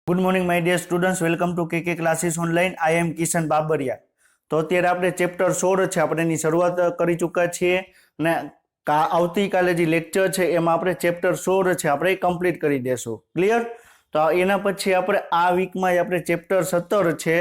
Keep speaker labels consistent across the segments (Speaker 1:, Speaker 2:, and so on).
Speaker 1: Good morning my dear students, welcome to KK classes online. I am Kishan Babariya. તો અત્યારે આપણે chapter 16 છે આપણે એની શરૂઆત કરી ચૂક્યા છીએ અને આવતીકાલે જે લેક્ચર છે એમાં આપણે ચેપ્ટર 16 છે આપણે કમ્પ્લીટ કરી દેશું. ક્લિયર? તો એના પછી આપણે આ વીકમાં આપણે ચેપ્ટર 17 છે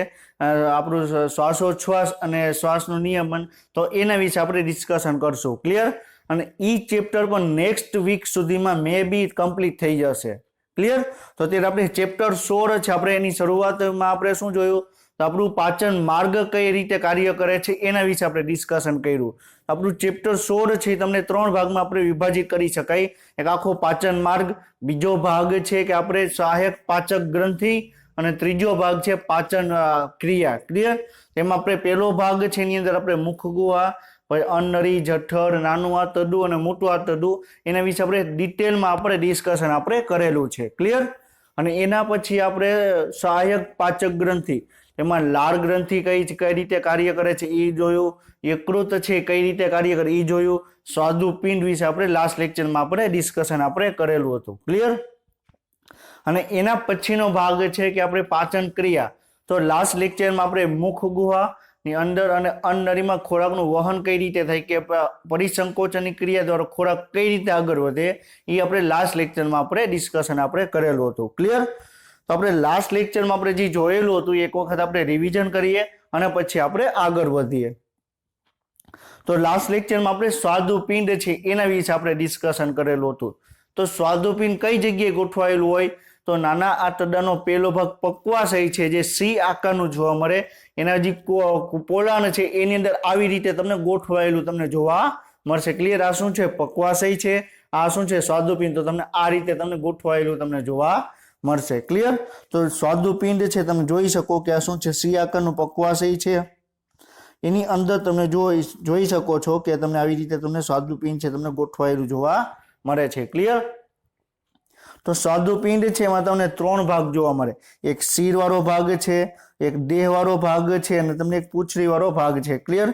Speaker 1: આપણું શ્વાસોચ્છ્વાસ અને શ્વાસનું નિયમન, તો એના વિશે આપણે ડિસ્કશન કરશું. ક્લિયર? અને એ ચેપ્ટર પણ નેક્સ્ટ વીક સુધીમાં મે બી કમ્પ્લીટ થઈ જશે. ક્લિયર? તો અત્યારે આપણે ચેપ્ટર 16 છે આપણે એની શરૂઆતમાં આપણે શું જોયું, તો આપણું પાચન માર્ગ કઈ રીતે કાર્ય કરે છે એના વિશે આપણે ડિસ્કશન કર્યું. આપણું ચેપ્ટર 16 છે તમને 3 ભાગમાં આપણે વિભાજિત કરી શકાય. એક આખો પાચન માર્ગ, બીજો ભાગ છે કે આપણે સહાયક પાચક ગ્રંથિ અને ત્રીજો ભાગ છે પાચન ક્રિયા. ક્લિયર? એમાં આપણે પહેલો ભાગ છે એની અંદર આપણે મુખ ગુહા, અન્નળી, જઠર, નાનું આંતરડું અને મોટું આંતરડું એના વિશે આપણે ડિટેલમાં આપણે ડિસ્કશન આપણે કરેલું છે. ક્લિયર? અને એના પછી આપણે સહાયક પાચક ગ્રંથિ, એમાં લાળ ગ્રંથિ કઈ રીતે કાર્ય કરે છે એ જોયું, યકૃત છે કઈ રીતે કાર્ય કરે એ જોયું, સ્વાદુપિંડ વિશે આપણે લાસ્ટ લેક્ચરમાં આપણે ડિસ્કશન આપણે કરેલું હતું. ક્લિયર? અને એના પછીનો ભાગ છે કે આપણે પાચન ક્રિયા. તો લાસ્ટ લેક્ચરમાં આપણે મુખ ગુહા ની અંદર અને અન્નળીમાં ખોરાકનું વહન કઈ રીતે થાય કે પરિસંકોચનની ક્રિયા દ્વારા ખોરાક કઈ રીતે આગળ વધે એ આપણે લાસ્ટ લેક્ચરમાં આપણે ડિસ્કશન આપણે કરેલું હતું. ક્લિયર? તો આપણે લાસ્ટ લેક્ચરમાં આપણે જે જોયેલું હતું એક વખત આપણે રિવિઝન કરીએ અને પછી આપણે આગળ વધીએ. તો લાસ્ટ લેક્ચરમાં આપણે સ્વાદુપિંડ છે એના વિશે આપણે ડિસ્કશન કરેલું હતું. તો સ્વાદુપિંડ કઈ જગ્યાએ ગોઠવાયેલું હોય, તો નાના આંતરડાનો પહેલો ભાગ પક્વાશય છે જે સી આકારનું જોવા મળે, એના જે પોલાણ છે એની અંદર આવી રીતે તમને ગોઠવાયેલું તમને જોવા મળશે. ક્લિયર? આ શું છે? પક્વાશય છે. આ શું છે? સ્વાદુપિંડ. તો તમને આ રીતે તમને ગોઠવાયેલું તમને જોવા મળશે. ક્લિયર? તો સ્વાદુપિંડ છે તમે જોઈ શકો કે આ શું છે? સી આકારનું પક્વાશય છે. એની અંદર તમે જોઈ શકો છો કે તમને આવી રીતે તમને સ્વાદુપિંડ છે તમને ગોઠવાયેલું જોવા મળે છે. ક્લિયર? તો સ્વાદુપિંડ છે એમાં તમને 3 ભાગ જોવા મળે. એક શિર વાળો ભાગ છે, એક દેહ વાળો ભાગ છે અને તમને એક પૂંછડી વાળો ભાગ છે. ક્લિયર?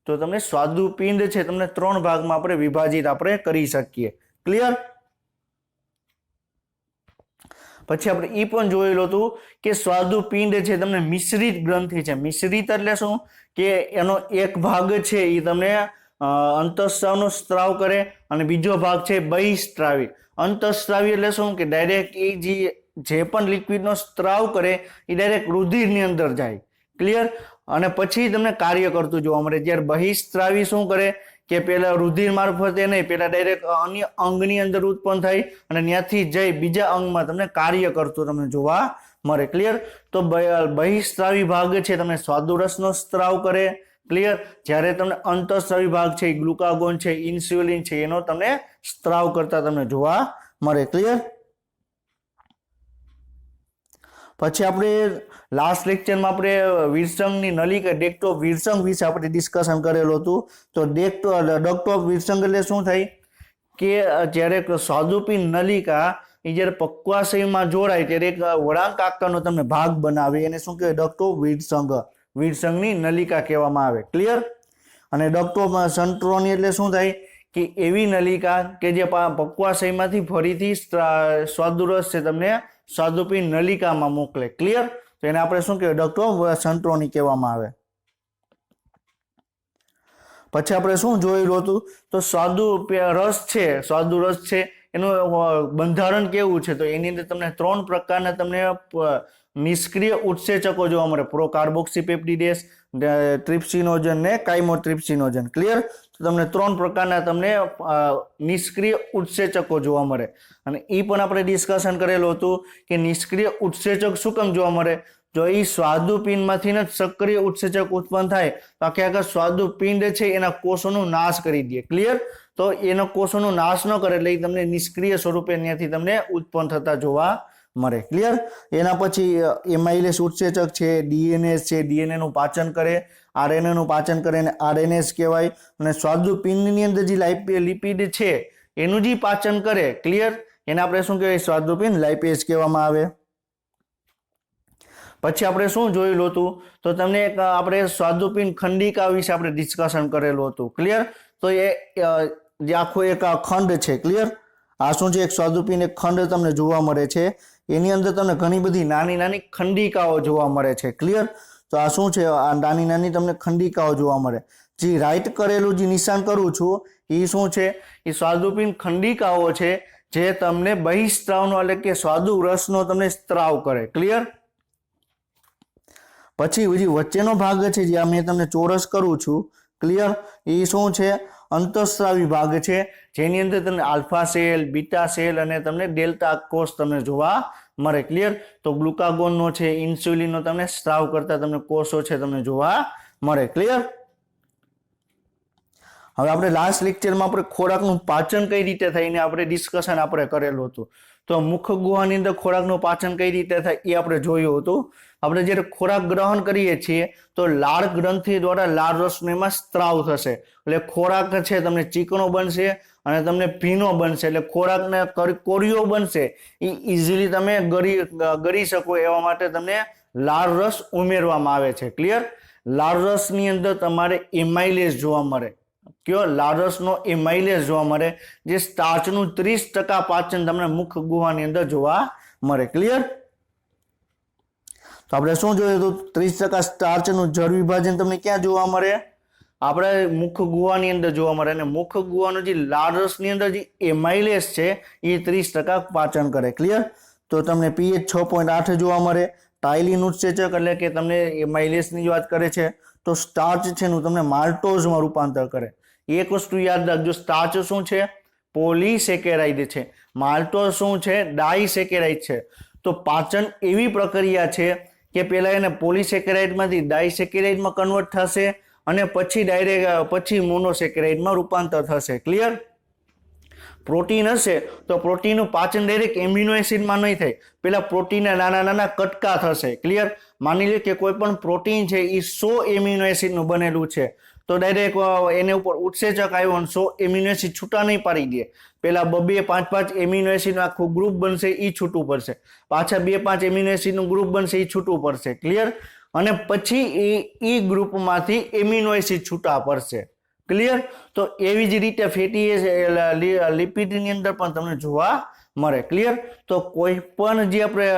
Speaker 1: તો તમને સ્વાદુપિંડ છે તમને 3 ભાગમાં આપણે વિભાજિત આપણે કરી શકીએ. ક્લિયર? પછી આપણે એ પણ જોયેલું હતું કે સ્વાદુપિંડ છે તમને મિશ્રિત ગ્રંથિ છે. મિશ્રિત એટલે શું કે એનો એક ભાગ છે એ તમને અંતઃસ્રાવનો સ્ત્રાવ કરે અને બીજો ભાગ છે બહિસ્ત્રાવી. અંતઃસ્રાવી એટલે શું કે ડાયરેક્ટ એ જે પણ લિક્વિડનો સ્ત્રાવ કરે એ ડાયરેક્ટ રુધિરની અંદર જાય. ક્લિયર? અને પછી તમને કાર્ય કરતું જોવા મળે. જ્યારે બહિસ્ત્રાવી શું કરે કે પેલા રુધિર મારફતે નહીં, પેલા ડાયરેક્ટ અન્ય અંગની અંદર ઉત્પન્ન થાય અને ત્યાંથી જઈ બીજા અંગમાં તમને કાર્ય કરતું તમને જોવા મળે. ક્લિયર? તો બહિસ્ત્રાવી ભાગ છે તમને સ્વાદુરસનો સ્ત્રાવ કરે. ક્લિયર? જ્યારે તમને અંતઃસ્રાવી ભાગ છે ગ્લુકાગોન છે, ઇન્સ્યુલિન છે એનો તમને સ્ત્રાવ કરતા તમને જોવા મળે. ક્લિયર? પછી આપણે લાસ્ટ લેક્ચરમાં આપણે વિરસંગની નલિકા ડક્ટ ઓફ વિરસંગ વિશે આપણે ડિસ્કશન કરેલું હતું. તો ડક્ટ ઓફ વિરસંગ એટલે શું થાય કે જ્યારે સ્વાદુપિંડ નલિકા એ જ્યારે પક્વાશયમાં જોડાય ત્યારે એક વળાંક આકારનો તમને ભાગ બનાવે એને શું કહેવાય? ડક્ટ ઓફ વિરસંગ, વિરસંગની નલિકા કહેવામાં આવે. ક્લિયર? અને ડક્ટ ઓફ સેન્ટ્રોની એટલે શું થાય કે એવી નલિકા કે જે પક્વાશયમાંથી ફરીથી સ્વાદુરસ છે તમને સ્વાદુપિંડ નલિકામાં મોકલે. ક્લિયર? તો એને આપણે શું કહેવાય? ડક્ટ ઓફ સેન્ટ્રોની કહેવામાં આવે. પછી આપણે શું જોયેલું હતું, તો સ્વાદુરસ છે એનું બંધારણ કેવું છે, તો એની અંદર તમને 3 પ્રકારના તમને નિષ્ક્રિય ઉત્સેચકો જોવા મળે. પ્રોકાર્બોક્સીપેપ્ટિડેસ, ટ્રિપ્સિનોજન ને કાઇમોટ્રિપ્સિનોજન. ક્લિયર? તો તમને 3 પ્રકારના તમને નિષ્ક્રિય ઉત્સેચકો જોવા મળે અને એ પણ આપણે ડિસ્કશન કરેલું હતું કે નિષ્ક્રિય ઉત્સેચક શું કામ જોવા મળે. જો એ સ્વાદુપિંડમાંથી જ સક્રિય ઉત્સેચક ઉત્પન્ન થાય તો આખા સ્વાદુપિંડ છે એના કોષોનો નાશ કરી દે. ક્લિયર? તો એનો કોષોનો નાશ ન કરે એટલે એ તમને નિષ્ક્રિય સ્વરૂપે ત્યાંથી તમને ઉત્પન્ન થતા જોવા મળે. ક્લિયર? એના પછી એમાઇલેસ ઉત્સેચક છે, ડીએનએસ છે, ડીએનએ નું પાચન કરે, આરએનએ નું પાચન કરે અને આરએનએસ કહેવાય. અને સ્વાદુપિંડની અંદર જે લિપિડ છે એનું જે પાચન કરે. ક્લિયર? એને આપણે શું કહેવાય? સ્વાદુપિંડ લાઇપેઝ કહેવામાં આવે. પછી આપણે શું જોયેલું હતું, તો તમને આપણે સ્વાદુપિંડ ખંડિકા વિશે આપણે ડિસ્કશન કરેલું હતું. ક્લિયર? તો એ જે આખો એક ખંડ છે. ક્લિયર? આ શું છે? એક સ્વાદુપિંડ એક ખંડ તમને જોવા મળે છે એની અંદર તમને ઘણી બધી નાની નાની ખંડિકાઓ જોવા મળે છે ક્લિયર। તો આ શું છે, આ નાની નાની તમને ખંડિકાઓ જોવા મળે। જે રાઈટ કરેલું જે નિશાન કરું છું એ શું છે, એ સ્વાદુપિંડ ખંડિકાઓ છે જે તમને બહિસ્ત્રાવનો એટલે કે સ્વાદુ રસનો તમને સ્ત્રાવ કરે ક્લિયર। પછી જે વચ્ચેનો ભાગ છે જે મેં તમને ચોરસ કરું છું ક્લિયર, એ શું છે, અંતઃસ્રાવી ભાગ છે જેની અંદર તમને આલ્ફા સેલ, બીટા સેલ અને તમને ડેલ્ટા કોષ તમને જોવા મળે ક્લિયર। તો ગ્લુકાગોનનો છે, ઇન્સ્યુલિનનો તમને સ્ત્રાવ કરતા તમને કોષો છે તમને જોવા મળે ક્લિયર। હવે આપણે લાસ્ટ લેક્ચરમાં આપણે ખોરાકનું પાચન કઈ રીતે થાય એને આપણે ડિસ્કશન આપણે કરેલું હતું। તો મુખ ગુહાની અંદર ખોરાકનું પાચન કઈ રીતે થાય એ આપણે જોયું હતું। આપણે જ્યારે ખોરાક ગ્રહણ કરીએ છીએ તો લાળ ગ્રંથિ દ્વારા લાળ રસનો એમાં સ્ત્રાવ થશે એટલે ખોરાક છે તમને ચીકણો બનશે અને તમને ભીનો બનશે એટલે ખોરાકને કોરિયો બનશે, એ ઇઝીલી તમે ગળી શકો એવા માટે તમને લાળ રસ ઉમેરવામાં આવે છે ક્લિયર। લાળ રસની અંદર તમારે એમાઇલેઝ જોવા મળે, કયો લાળ રસનો એમાઇલેઝ જોવા મળે, જે સ્ટાર્ચનું 30% પાચન તમને મુખ ગુહાની અંદર જોવા મળે ક્લિયર। તો આપણે શું જોયું હતું, 30% સ્ટાર્ચનું જળ વિભાજન તમને ક્યાં જોવા મળે, આપણે મુખ ગુહાની અંદર જોવા મળે અને મુખ ગુહાનો જે લાળ રસની અંદર જે એમાઇલેઝ છે એ 30% પાચન કરે ક્લિયર। તો તમને pH 6.8 જોવા મળે। ટાઇલિન ઉત્સેચક એટલે કે તમને એમાઇલેઝની વાત કરે છે તો સ્ટાર્ચ છે એનું તમને માલ્ટોઝમાં રૂપાંતર કરે। એક વસ્તુ યાદ રાખજો, સ્ટાર્ચ શું છે, પોલીસેકેરાઇડ છે, માલ્ટોઝ શું છે, ડાઇસેકેરાઇડ છે। તો પાચન એવી પ્રક્રિયા છે કે પહેલા એને પોલીસેકેરાઇડમાંથી ડાઇસેકેરાઇડમાં કન્વર્ટ થશે અને પછી મોનોસેકેરાઇડમાં રૂપાંતર થશે ક્લિયર। પ્રોટીન હશે તો પ્રોટીનનું પાચન ડાયરેક્ટ એમિનો એસિડમાં નહીં થાય, પેલા પ્રોટીનના નાના નાના કટકા થશે ક્લિયર। માની લે કે કોઈ પણ પ્રોટીન છે એ 100 એમિનો એસિડનું બનેલું છે તો ડાયરેક્ટ એને ઉપર ઉત્સેચક આવ્યો અને 100 એમિનો એસિડ છૂટા નહીં પાડી દે, પેલા 2-5 એમિનો એસિડનું આખું ગ્રુપ બનશે એ છૂટું પડશે, પાછા 2-5 એમિનો એસિડનું ગ્રુપ બનશે એ છૂટું પડશે ક્લિયર, અને પછી એ ગ્રુપમાંથી એમિનો એસિડ છૂટા પડશે ક્લિયર। તો એવી જ રીતે ફેટી લિપિડની અંદર પણ તમને જોવા મળે ક્લિયર। તો કોઈ પણ જે આપણે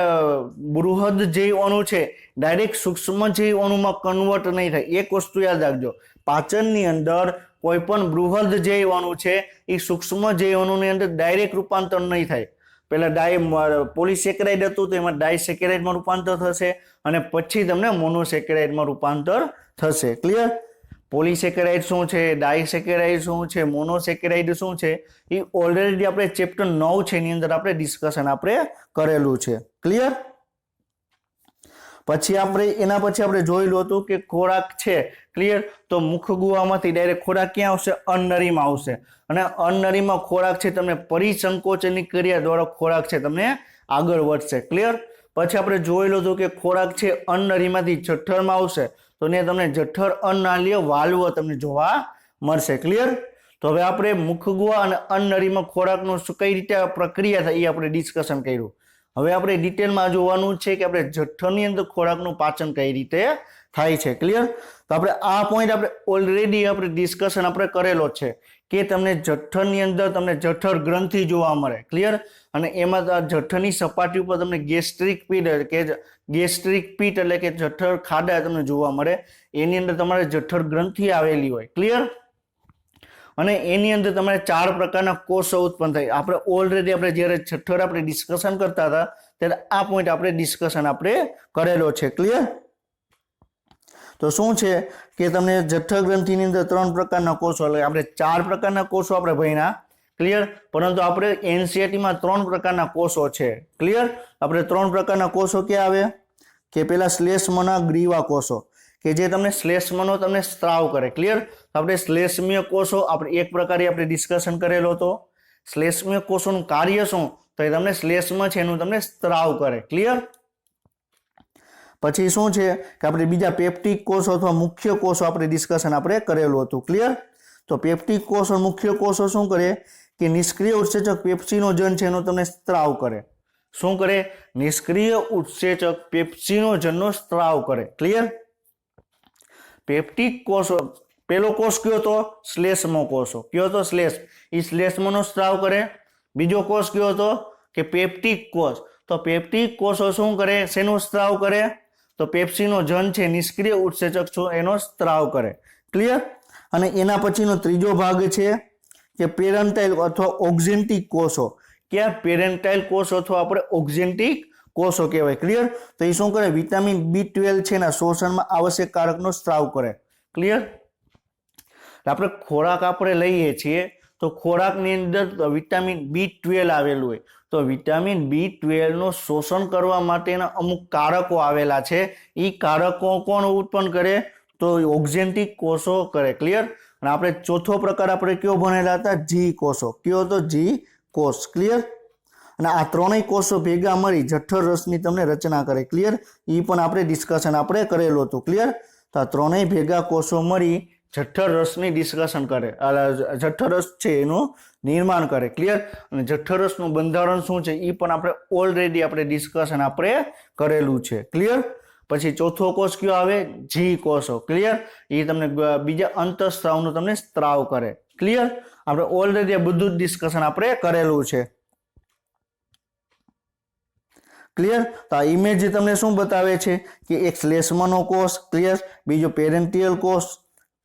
Speaker 1: બૃહદ જૈવ અણુ છે ડાયરેક્ટ સૂક્ષ્મ જૈવ અણુમાં કન્વર્ટ નહીં થાય, એક વસ્તુ યાદ રાખજો, પાચનની અંદર કોઈ પણ બૃહદ જૈવ અણુ છે એ સૂક્ષ્મ જૈવ અણુની અંદર ડાયરેક્ટ રૂપાંતર નહીં થાય। પહેલા પોલીસેકેરાઇડ હતું તો એમાં ડાઇસેકેરાઇડમાં રૂપાંતર થશે અને પછી તમને મોનોસેકેરાઇડમાં રૂપાંતર થશે ક્લિયર। પોલીસેકેરાઇડ શું છે, ડાઇસેકેરાઇડ શું છે, મોનોસેકેરાઇડ શું છે, એ ઓલરેડી આપણે ચેપ્ટર 9 છે એની અંદર આપણે ડિસ્કશન આપણે કરેલું છે ક્લિયર। પછી એના પછી આપણે જોયેલું હતું કે ખોરાક છે ક્લિયર, તો મુખ ગુહામાંથી ડાયરેક્ટ ખોરાક ક્યાં આવશે, અન્નનળીમાં આવશે અને અન્નનળીમાં ખોરાક છે તમને પરિસંકોચનની ક્રિયા દ્વારા ખોરાક છે તમને આગળ વધશે ક્લિયર। પછી આપણે જોયેલું હતું કે ખોરાક છે અન્નનળીમાંથી જઠરમાં આવશે તો ને તમને જઠર અન્નનાળીય વાલ્વ તમને જોવા મળશે ક્લિયર। તો હવે આપણે મુખ ગુહા અને અન્નનળીમાં ખોરાકનું કઈ રીતે પ્રક્રિયા થાય એ આપણે ડિસ્કશન કર્યું। હવે આપણે ડિટેલમાં જોવાનું છે કે આપણે જઠરની અંદર ખોરાકનું પાચન કઈ રીતે થાય છે ક્લિયર। તો આપણે આ પોઈન્ટ આપણે ઓલરેડી આપણે ડિસ્કશન આપણે કરેલો છે કે તમને જઠરની અંદર તમને જઠર ગ્રંથિ જોવા મળે ક્લિયર, અને એમાં જઠરની સપાટી ઉપર તમને ગેસ્ટ્રિક પીટ એટલે કે જઠર ખાડા તમને જોવા મળે, એની અંદર તમારે જઠર ગ્રંથિ આવેલી હોય ક્લિયર, અને એની અંદર તમારે 4 પ્રકારના કોષો ઉત્પન્ન થાય। આપણે ઓલરેડી આપણે જ્યારે જઠર આપણે ડિસ્કશન કરતા હતા ત્યારે આ પોઈન્ટ આપણે ડિસ્કશન આપણે કરેલો છે ક્લિયર। તો શું છે કે તમને જઠર ગ્રંથિની અંદર 3 પ્રકારના કોષો, એટલે આપણે 4 પ્રકારના કોષો આપણે ભણ્યા ક્લિયર, પરંતુ આપણે એનસીઈઆરટીમાં 3 પ્રકારના કોષો છે ક્લિયર। આપણે 3 પ્રકારના કોષો ક્યાં આવે કે પેલા શ્લેષ્મના ગ્રીવા કોષો કે જે તમને શ્લેષ્મનો તમને સ્ત્રાવ કરે ક્લિયર। આપણે શ્લેષ્મીય કોષો આપણે એક પ્રકારે આપણે ડિસ્કશન કરેલો હતો, શ્લેષ્મીય કોષોનું કાર્ય શું, તો એ તમને શ્લેષ્મ છે એનું તમને સ્ત્રાવ કરે ક્લિયર। પછી શું છે કે આપણે બીજા પેપ્ટિક કોષો અથવા મુખ્ય કોષો આપણે ડિસ્કશન આપણે કરેલું હતું ક્લિયર। તો પેપ્ટિક કોષો મુખ્ય કોષો શું કરે કે નિષ્ક્રિય ઉત્સેચક પેપ્સિનોજન છે એનો તમને સ્ત્રાવ કરે, શું કરે, નિષ્ક્રિય ઉત્સેચક પેપ્સિનોજનનો સ્ત્રાવ કરે ક્લિયર। પેપ્ટિક કોષો, પેલો કોષ કયો હતો, શ્લેષ્મ કોષો, કયો હતો શ્લેષ્મ, એ શ્લેષ્મનો સ્ત્રાવ કરે। બીજો કોષ કયો હતો કે પેપ્ટિક કોષ, તો પેપ્ટિક કોષો શું કરે, શેનો સ્ત્રાવ કરે, તો પેપ્સીનો જન છે નિષ્ક્રિય ઉત્સેચક છો એનો સ્ત્રાવ કરે. ક્લિયર. અને એના પછીનો ત્રીજો ભાગ છે કે પેરેન્ટાઇલ અથવા ઓક્ઝેન્ટિક કોષો. ક્યાં પેરેન્ટાઇલ કોષ અથવા આપણે ઓક્ઝેન્ટિક કોષો કહેવાય. ક્લિયર. તો એ શું કરે, વિટામિન B12 છે એના શોષણમાં આવશ્યક કારકનો સ્ત્રાવ કરે. ક્લિયર. આપણે ખોરાક આપણે લઈએ છીએ તો ખોરાકની અંદર વિટામિન B12 આવેલું હોય, તો વિટામિન B12 નું શોષણ કરવા માટેના અમુક કારકો આવેલા છે. એ કારકો કોણ ઉત્પન્ન કરે, તો ઓક્ઝેન્ટિક કોષો કરે. ક્લિયર. અને આપણે ચોથો પ્રકાર આપણે કયો ભણેલા હતા, જી કોષો. કયો તો જી કોષ. ક્લિયર. અને આ ત્રણેય કોષો ભેગા મળી જઠર રસની તમને રચના કરે. ક્લિયર. એ પણ આપણે ડિસ્કશન આપણે કરેલું હતું. ક્લિયર. તો આ ત્રણેય ભેગા કોષો મળી જઠર રસની ડિસ્કશન કરે, જઠર રસ છે એનું નિર્માણ કરે. ક્લિયર. અને જઠર રસનું બંધારણ શું છે એ પણ આપણે ઓલરેડી આપણે ડિસ્કશન આપણે કરેલું છે. ક્લિયર. પછી ચોથો કોષ કયો આવે, જી કોષો. ક્લિયર. એ તમને બીજા અંતઃસ્ત્રાવનું તમને સ્ત્રાવ કરે. ક્લિયર. આપણે ઓલરેડી બધું જ ડિસ્કશન આપણે કરેલું છે. ક્લિયર. તો આ ઇમેજ તમને શું બતાવે છે કે એક શ્લેષ્માનો કોષ. ક્લિયર. બીજો પેરેન્ટિયલ કોષ,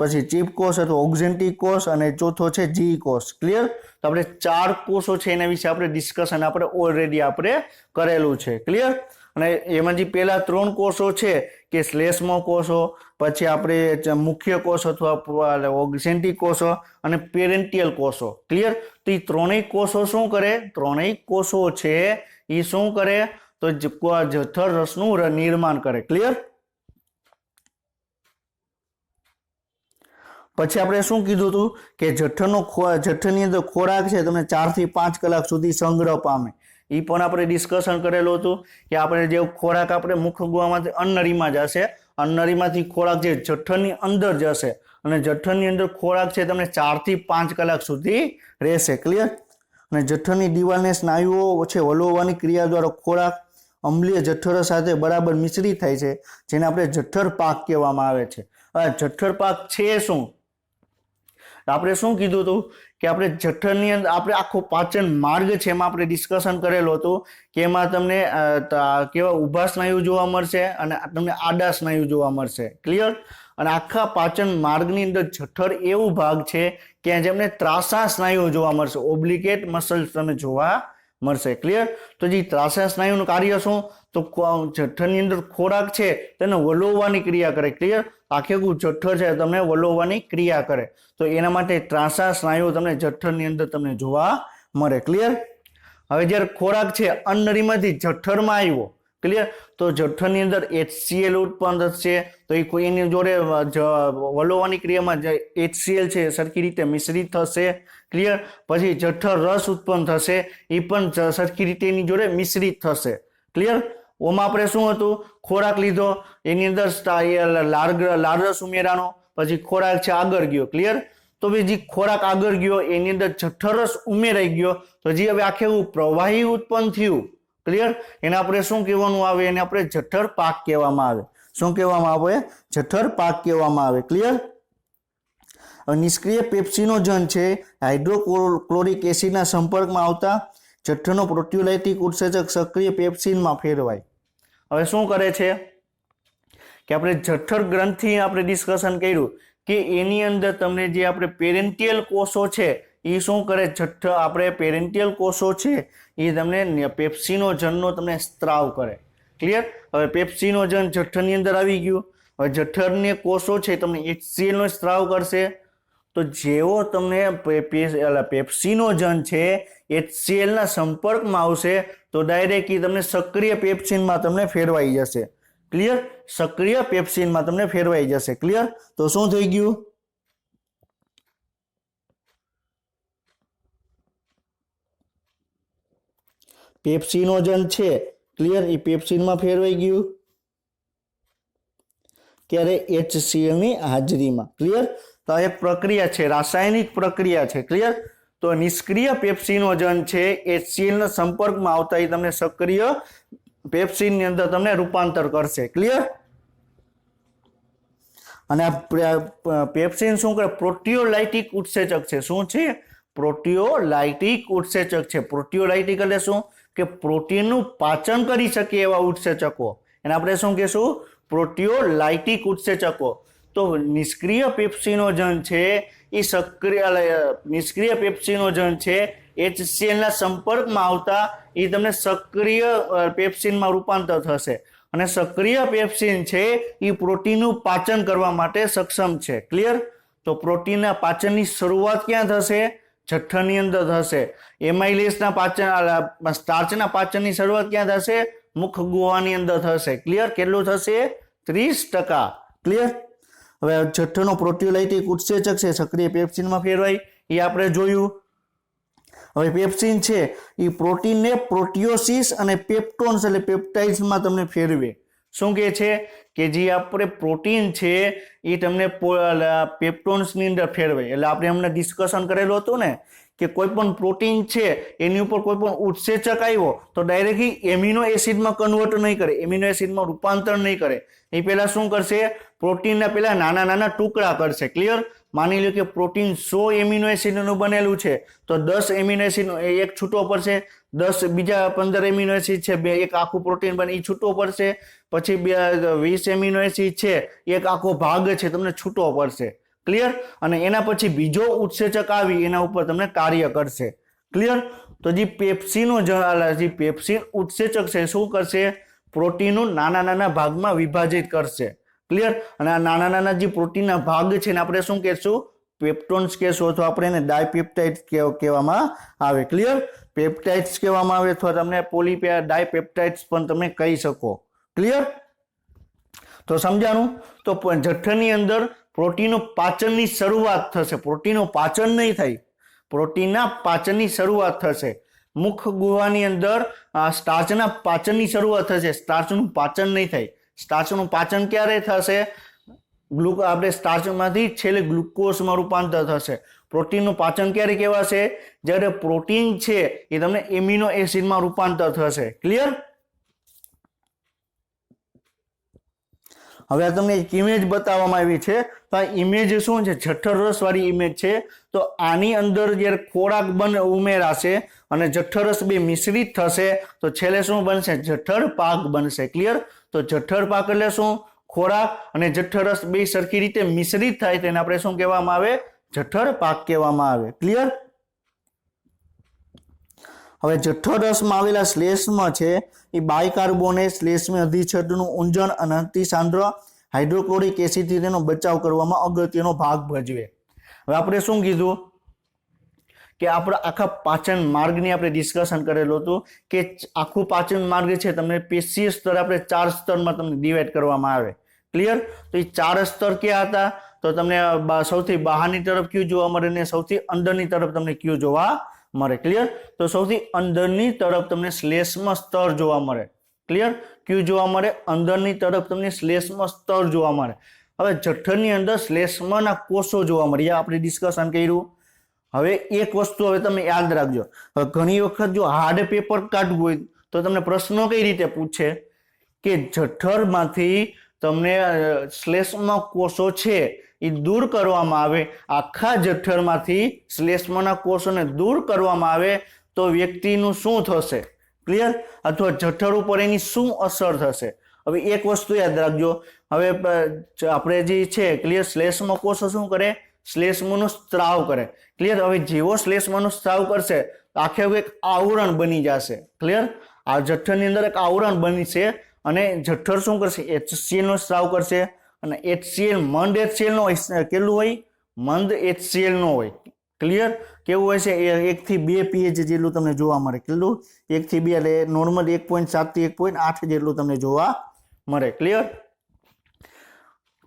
Speaker 1: પછી ચીપ કોષ અથવા ઓક્ઝેન્ટિક કોષ, અને ચોથો છે જી કોષ. ક્લિયર. તો આપણે 4 કોષો છે એના વિશે આપણે ડિસ્કશન આપણે ઓલરેડી આપણે કરેલું છે. ક્લિયર. અને એમાંથી પહેલા 3 કોષો છે કે શ્લેષ્મ કોષો, પછી આપણે મુખ્ય કોષ અથવા ઓક્ઝેન્ટિક કોષો અને પેરેન્ટિયલ કોષો. ક્લિયર. તો એ ત્રણેય કોષો શું કરે, ત્રણેય કોષો છે એ શું કરે, તો જઠર રસનું નિર્માણ કરે. ક્લિયર. પછી આપણે શું કીધું હતું કે જઠરની અંદર ખોરાક છે તમને 4 થી 5 કલાક સુધી સંગ્રહ પામે. એ પણ આપણે ડિસ્કશન કરેલું હતું કે આપણે જે ખોરાક આપણે મુખગુહામાંથી અન્નનળીમાં જશે, અન્નનળીમાંથી ખોરાક જે જઠરની અંદર જશે અને જઠરની અંદર ખોરાક છે તમને 4 થી 5 કલાક સુધી રહેશે. ક્લિયર. અને જઠરની દિવાલને સ્નાયુઓ છે વલોવવાની ક્રિયા દ્વારા ખોરાક અમ્લીય જઠર સાથે બરાબર મિશ્રિત થાય છે, જેને આપણે જઠર પાક કહેવામાં આવે છે. હવે જઠર પાક છે શું, આપણે શું કીધું હતું કે આપણે જઠરની અંદર આપણે આખો પાચન માર્ગ છે એમાં આપણે ડિસ્કશન કરેલું હતું કે એમાં તમને કેવા ઊભા સ્નાયુ જોવા મળશે અને તમને આડા સ્નાયુ જોવા મળશે. ક્લિયર. અને આખા પાચન માર્ગની અંદર જઠર એવું ભાગ છે કે જેમને ત્રાંસા સ્નાયુઓ જોવા મળશે, ઓબ્લિકેટ મસલ્સ તમને જોવા મળશે. ક્લિયર. તો જે ત્રાંસા સ્નાયુનું કાર્ય શું, તો જઠરની અંદર ખોરાક છે તેને વલોવવાની ક્રિયા કરે. ક્લિયર. આખે જઠર છે તમને વલોવવાની ક્રિયા કરે, તો એના માટે ત્રાંસા સ્નાયુઓ તમને જઠરની અંદર તમને જોવા મળે. ક્લિયર. હવે જ્યારે ખોરાક છે અન્નનળીમાંથી જઠરમાં આવ્યો, ક્લિયર, તો જઠરની અંદર HCl ઉત્પન્ન થશે, તો એ એની જોડે વલોવવાની ક્રિયામાં HCl છે સરખી રીતે મિશ્રિત થશે. ક્લિયર. પછી જઠર રસ ઉત્પન્ન થશે, એ પણ સરખી રીતે એની જોડે મિશ્રિત થશે. ક્લિયર. ઓમાં આપણે શું હતું, ખોરાક લીધો એની અંદર લાળરસ ઉમેરાનો, પછી ખોરાક છે આગળ ગયો. ક્લિયર. તો ભાઈ જે ખોરાક આગળ ગયો એની અંદર જઠર રસ ઉમેરાઈ ગયો, તો જે હવે આખે પ્રવાહી ઉત્પન્ન થયું. ક્લિયર. એને આપણે શું કહેવાનું આવે, એને આપણે જઠર પાક કહેવામાં આવે. શું કહેવામાં આવે, જઠર પાક કહેવામાં આવે. ક્લિયર. નિષ્ક્રિય પેપ્સિનોજન છે હાઇડ્રોક્લોરિક એસિડના સંપર્કમાં આવતા જઠરનો પ્રોટીયોલાઇટિક ઉત્સેચક સક્રિય પેપ્સિનમાં ફેરવાય. હવે શું કરે છે કે આપણે જઠર ગ્રંથિ આપણે ડિસ્કશન કર્યું કે એની અંદર તમને જે આપણે પેરેન્ટિયલ કોષો છે એ શું કરે, જઠર આપણે પેરેન્ટિયલ કોષો છે એ તમને પેપ્સિનોજનનો તમને સ્ત્રાવ કરે. ક્લિયર. હવે પેપ્સિનોજન જઠરની અંદર આવી ગયું, હવે જઠરની કોષો છે તમને HCl નો સ્ત્રાવ કરશે. તો જેવો તમને પેપ્સિનોજન છે HCl ના સંપર્કમાં આવશે તો ડાયરેક્ટલી તમને સક્રિય પેપ્સિનમાં તમને ફેરવાઈ જશે. ક્લિયર. સક્રિય પેપ્સિનમાં તમને ફેરવાઈ જશે. ક્લિયર. તો શું થઈ ગયું, પેપ્સિનોજન છે ક્લિયર એ પેપ્સિનમાં ફેરવાઈ ગયું. ક્યારે, HCl ની હાજરીમાં. ક્લિયર. તો આ એક પ્રક્રિયા છે, રાસાયણિક પ્રક્રિયા છે. ક્લિયર. તો નિષ્ક્રિય પેપ્સિનોજન છે HCl ના સંપર્કમાં આવતા એ તમને સક્રિય પેપ્સિનની અંદર તમને રૂપાંતર કરશે. ક્લિયર. અને આ પેપ્સિન શું કરે, પ્રોટીયોલાઇટિક ઉત્સેચક છે. શું છે, પ્રોટીઓલાઇટિક ઉત્સેચક છે. પ્રોટીઓલાઇટિક એટલે શું કે પ્રોટીનનું પાચન કરી શકે એવા ઉત્સેચકો, એને આપણે શું કહેશું? પ્રોટીઓલાઇટિક ઉત્સેચકો. તો નિષ્ક્રિય પેપ્સિનોજન છે એ નિષ્ક્રિય પેપ્સિનોજન છે HCl ના સંપર્કમાં આવતા એ તમને સક્રિય પેપ્સિનમાં રૂપાંતર થશે, અને સક્રિય પેપ્સિન છે એ પ્રોટીનનું પાચન કરવા માટે સક્ષમ છે. ક્લિયર? તો પ્રોટીનના પાચનની શરૂઆત ક્યાં થશે? જઠરની અંદર થશે. એમાઇલેસના પાચન સ્ટાર્ચના પાચનની શરૂઆત ક્યાં થશે? મુખ ગુહાની અંદર થશે. ક્લિયર? કેટલું થશે? 30%. ક્લિયર? હવે જઠ્ઠનો પ્રોટીઓલાઇટિક ઉત્સેચક છે સક્રિય પેપ્સિનમાં ફેરવાય એ આપણે જોયું. હવે પેપ્સિન છે એ પ્રોટીનને પ્રોટીઓસિસ અને પેપ્ટોન્સ એટલે પેપ્ટાઇડ્સમાં તમને ફેરવે. શું કહે છે કે જે આપણે પ્રોટીન છે એ તમને પેપ્ટોન્સની અંદર ફેરવે. એટલે આપણે હમણાં ડિસ્કશન કરેલું હતું ને કે કોઈ પણ પ્રોટીન છે એની ઉપર કોઈ પણ ઉત્સેચક આવ્યો તો ડાયરેક્ટલી એમિનો એસિડમાં કન્વર્ટ નહીં કરે, એમિનો એસિડમાં રૂપાંતર નહીં કરે. એ પહેલા શું કરશે? પ્રોટીનના પહેલા નાના નાના ટુકડા કરશે. ક્લિયર? માની લો કે પ્રોટીન 100 એમિનો એસિડનું બનેલું છે તો 10 એમિનો એસિડ એક છૂટો પડશે, 10 બીજા 15 એમિનો એસિડ છે એક આખું પ્રોટીન બને એ છૂટો પડશે, પછી 20 એમિનો એસિડ છે એક આખો ભાગ છે તમને છૂટો પડશે. ક્લિયર? અને એના પછી બીજો ઉત્સેચક આવી એના ઉપર તમને કાર્ય કરશે. ક્લિયર? તો જે પેપ્સિન ઉત્સેચક છે શું કરશે? પ્રોટીનનું નાના નાના ભાગમાં વિભાજિત કરશે. ક્લિયર? અને આ નાના નાના જે પ્રોટીનના ભાગ છે ને આપણે શું કહેશું? પેપ્ટોન્સ કહેશું, અથવા આપણે એને ડાયપેપ્ટાઇડ કહેવામાં આવે. ક્લિયર? પેપ્ટાઇડ્સ કહેવામાં આવે અથવા તમને ડાયપેપ્ટાઇડ્સ પણ તમે કહી શકો. ક્લિયર? તો સમજાણું? તો જઠ્ઠની અંદર પ્રોટીનનું પાચનની શરૂઆત થશે. પ્રોટીનનું પાચન નહીં થાય, પ્રોટીનના પાચનની શરૂઆત થશે. મુખ ગુહાની અંદર સ્ટાર્ચના પાચનની શરૂઆત થશે. સ્ટાર્ચનું પાચન નહીં થાય. સ્ટાર્ચનું પાચન ક્યારે થશે? આપણે સ્ટાર્ચમાંથી છેલ્લે ગ્લુકોઝમાં રૂપાંતર થશે. પ્રોટીનનું પાચન ક્યારે કહેવાશે? જ્યારે પ્રોટીન છે એ તમને એમિનો એસિડમાં રૂપાંતર થશે. ક્લિયર? હવે તમને એક ઇમેજ બતાવવામાં આવી છે. તો આ ઇમેજ શું છે? જઠર રસ વાળી ઇમેજ છે. તો આની અંદર જ્યારે ખોરાક ઉમેરાશે અને જઠર રસ બે મિશ્રિત થશે તો છેલ્લે શું બનશે? જઠર પાક બનશે. ક્લિયર? તો જઠર પાક એટલે શું? ખોરાક અને જઠર રસ બે સરખી રીતે મિશ્રિત થાય તેને આપણે શું કહેવામાં આવે? જઠર પાક કહેવામાં આવે. ક્લિયર? હવે જઠર રસમાં આવેલા શ્લેષ્મ છે એ બાયકાર્બોનેટ શ્લેષ્મી અધિચ્છદનું ઊંજણ અને અતિસાંદ્ર હાઇડ્રોક્લોરિક એસિડથી તેનો બચાવ કરવામાં અગત્યનો ભાગ ભજવે. હવે આપણે શું કીધું કે આપણા આખા પાચન માર્ગની આપણે ડિસ્કશન કરેલું હતું કે આખું પાચન માર્ગ છે તમને પેશીય સ્તર આપણે 4 સ્તરમાં તમને ડિવાઈડ કરવામાં આવે. ક્લિયર? તો એ 4 સ્તર ક્યાં હતા? તો તમને સૌથી બહારની તરફ ક્યુ જોવા મળે ને સૌથી અંદરની તરફ તમને ક્યુ જોવા મળે. ક્લિયર? તો સૌથી અંદરની તરફ તમને શ્લેષ્મ સ્તર જોવા મળે. ક્લિયર? ક્યુ જોવા મળે? અંદરની તરફ તમને શ્લેષ્મ સ્તર જોવા મળે. હવે જઠરની અંદર શ્લેષ્મના કોષો જોવા મળે. આપણે ડિસ્કશન કર્યું. હવે એક વસ્તુ હવે તમે યાદ રાખજો. હવે ઘણી વખત જો હાર્ડ પેપર કાઢવું હોય તો તમને પ્રશ્નો કઈ રીતે પૂછે કે જઠરમાંથી તમને શ્લેષ્મ કોષો છે એ દૂર કરવામાં આવે, આખા જઠરમાંથી શ્લેષ્મના કોષોને દૂર કરવામાં આવે તો વ્યક્તિનું શું થશે? ક્લિયર? અથવા જઠર ઉપર એની શું અસર થશે? હવે એક વસ્તુ યાદ રાખજો. હવે આપણે જે છે ક્લિયર શ્લેષ્મ કોષો શું કરે? શ્લેષ્મનો સ્ત્રાવ કરે. ક્લિયર? હવે જેવો શ્લેષ્મનો સ્ત્રાવ કરશે આખે એક આવરણ બની જશે. ક્લિયર? આ જઠરની અંદર એક આવરણ બનશે અને જઠર શું કરશે? HCl નો સ્ત્રાવ કરશે. અને HCl મંદ HCl નો હોય. કેટલું હોય? મંદ HCl નો હોય. ક્લિયર? કેવું હોય છે? 1 થી 2 pH જેટલું તમને જોવા મળે. કેટલું? 1 થી 2 એટલે નોર્મલ 1.7 થી 1.8 જેટલું તમને જોવા મળે. ક્લિયર?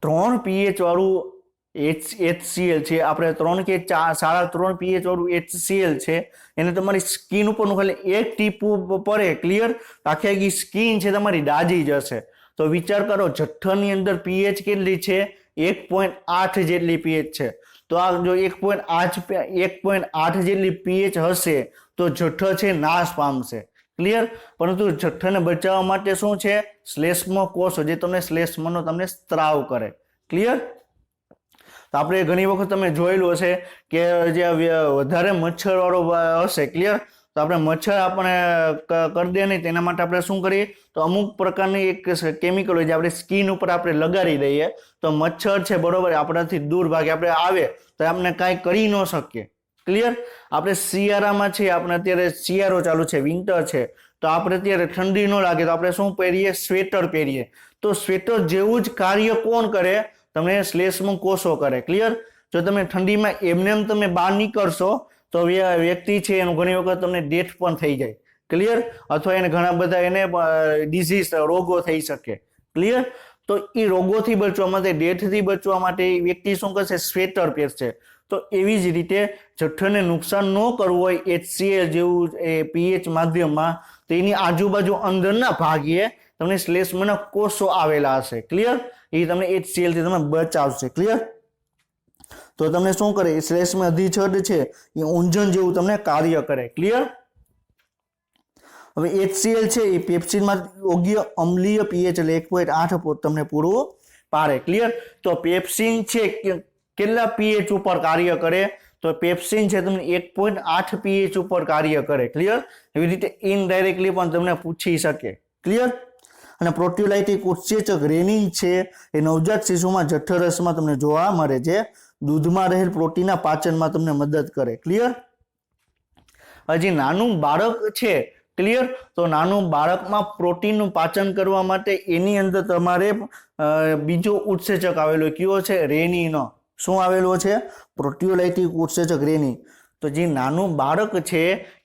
Speaker 1: 3 pH વાળું HCl છે આપણે 3 કે 3.5 pH વાળું HCl છે એને તમારી સ્કિન ઉપર ખાલી એક ટીપું પડે. ક્લિયર? આખી સ્કિન છે તમારી દાજી જશે. તો વિચાર કરો જઠરની અંદર pH કેટલી છે? 1.8 જેટલી pH છે. તો આ જો 1.8 જેટલી pH હશે તો જઠર છે નાશ પામશે. ક્લિયર? પરંતુ જઠરને બચાવવા માટે શું છે? શ્લેષ્મ કોષો જે તમને શ્લેષ્મનો તમને સ્ત્રાવ કરે. ક્લિયર? તો આપણે ઘણી વખત તમે જોયેલું હશે કે જે વધારે મચ્છરવાળો હશે, ક્લિયર, તો આપણે મચ્છર આપણે કરી દે નહીં તેના માટે આપણે શું કરીએ, તો અમુક પ્રકારની એક કેમિકલ હોય જે આપણે સ્કિન ઉપર આપણે લગાડી દઈએ તો મચ્છર છે બરોબર આપણાથી દૂર ભાગે, આપણે આવે તો આપણે કાંઈ કરી ન શકીએ, ક્લિયર. આપણે શિયાળામાં છીએ, આપણે અત્યારે શિયાળો ચાલુ છે, વિન્ટર છે, તો આપણે અત્યારે ઠંડી ન લાગે તો આપણે શું પહેરીએ, સ્વેટર પહેરીએ. તો સ્વેટર જેવું જ કાર્ય કોણ કરે, તમને શ્લેષ્મ કોષો કરે, ક્લિયર. જો તમે ઠંડીમાં એમને તમે બહાર નીકળશો તો વ્યક્તિ છે એનું ઘણી વખત તમને ડેથ પણ થઈ જાય, ક્લિયર, અથવા એને ઘણા બધા એને ડિઝીઝ રોગો થઈ શકે, ક્લિયર. તો એ રોગોથી બચવા માટે, ડેથથી બચવા માટે વ્યક્તિ શું કરશે, સ્વેટર પહેરશે. તો એવી જ રીતે જઠરને નુકસાન ન કરવું હોય HCl જેવું pH માધ્યમમાં, તો એની આજુબાજુ અંદરના ભાગે તમને શ્લેષ્મના કોષો આવેલા હશે, ક્લિયર. એ તમને HCl થી તમે બચાવશે, ક્લિયર. તો તમને શું કરે, શ્લેષ્મ અધિચ્છદ છે એ ઊંજણ જેવું તમને કાર્ય કરે, ક્લિયર. હવે HCl છે એ પેપ્સિનમાં યોગ્ય અમ્લીય pH એટલે 1.8 તમને પૂરું પાડે, ક્લિયર. તો પેપ્સિન છે કેટલા pH ઉપર કાર્ય કરે, તો પેપ્સિન છે તમને 1.8 pH ઉપર કાર્ય કરે, ક્લિયર. એવી રીતે ઇનડાયરેક્ટલી પણ તમને પૂછી શકે, ક્લિયર. અને પ્રોટીયોલાઇટિક ઉત્સેચક રેનિન છે એ નવજાત શિશુમાં જઠરરસમાં તમને જોવા મળે છે, દૂધમાં રહેલ પ્રોટીનના પાચનમાં તમને મદદ કરે, ક્લિયર. હજી નાનું બાળક છે, ક્લિયર, તો નાનું બાળકમાં પ્રોટીનનું પાચન કરવા માટે એની અંદર તમારે બીજો ઉત્સેચક આવેલો કયો છે, રેનિન. શું આવેલો છે, પ્રોટીયોલાઇટિક ઉત્સેચક રેનિન. તો જે નાનું બાળક છે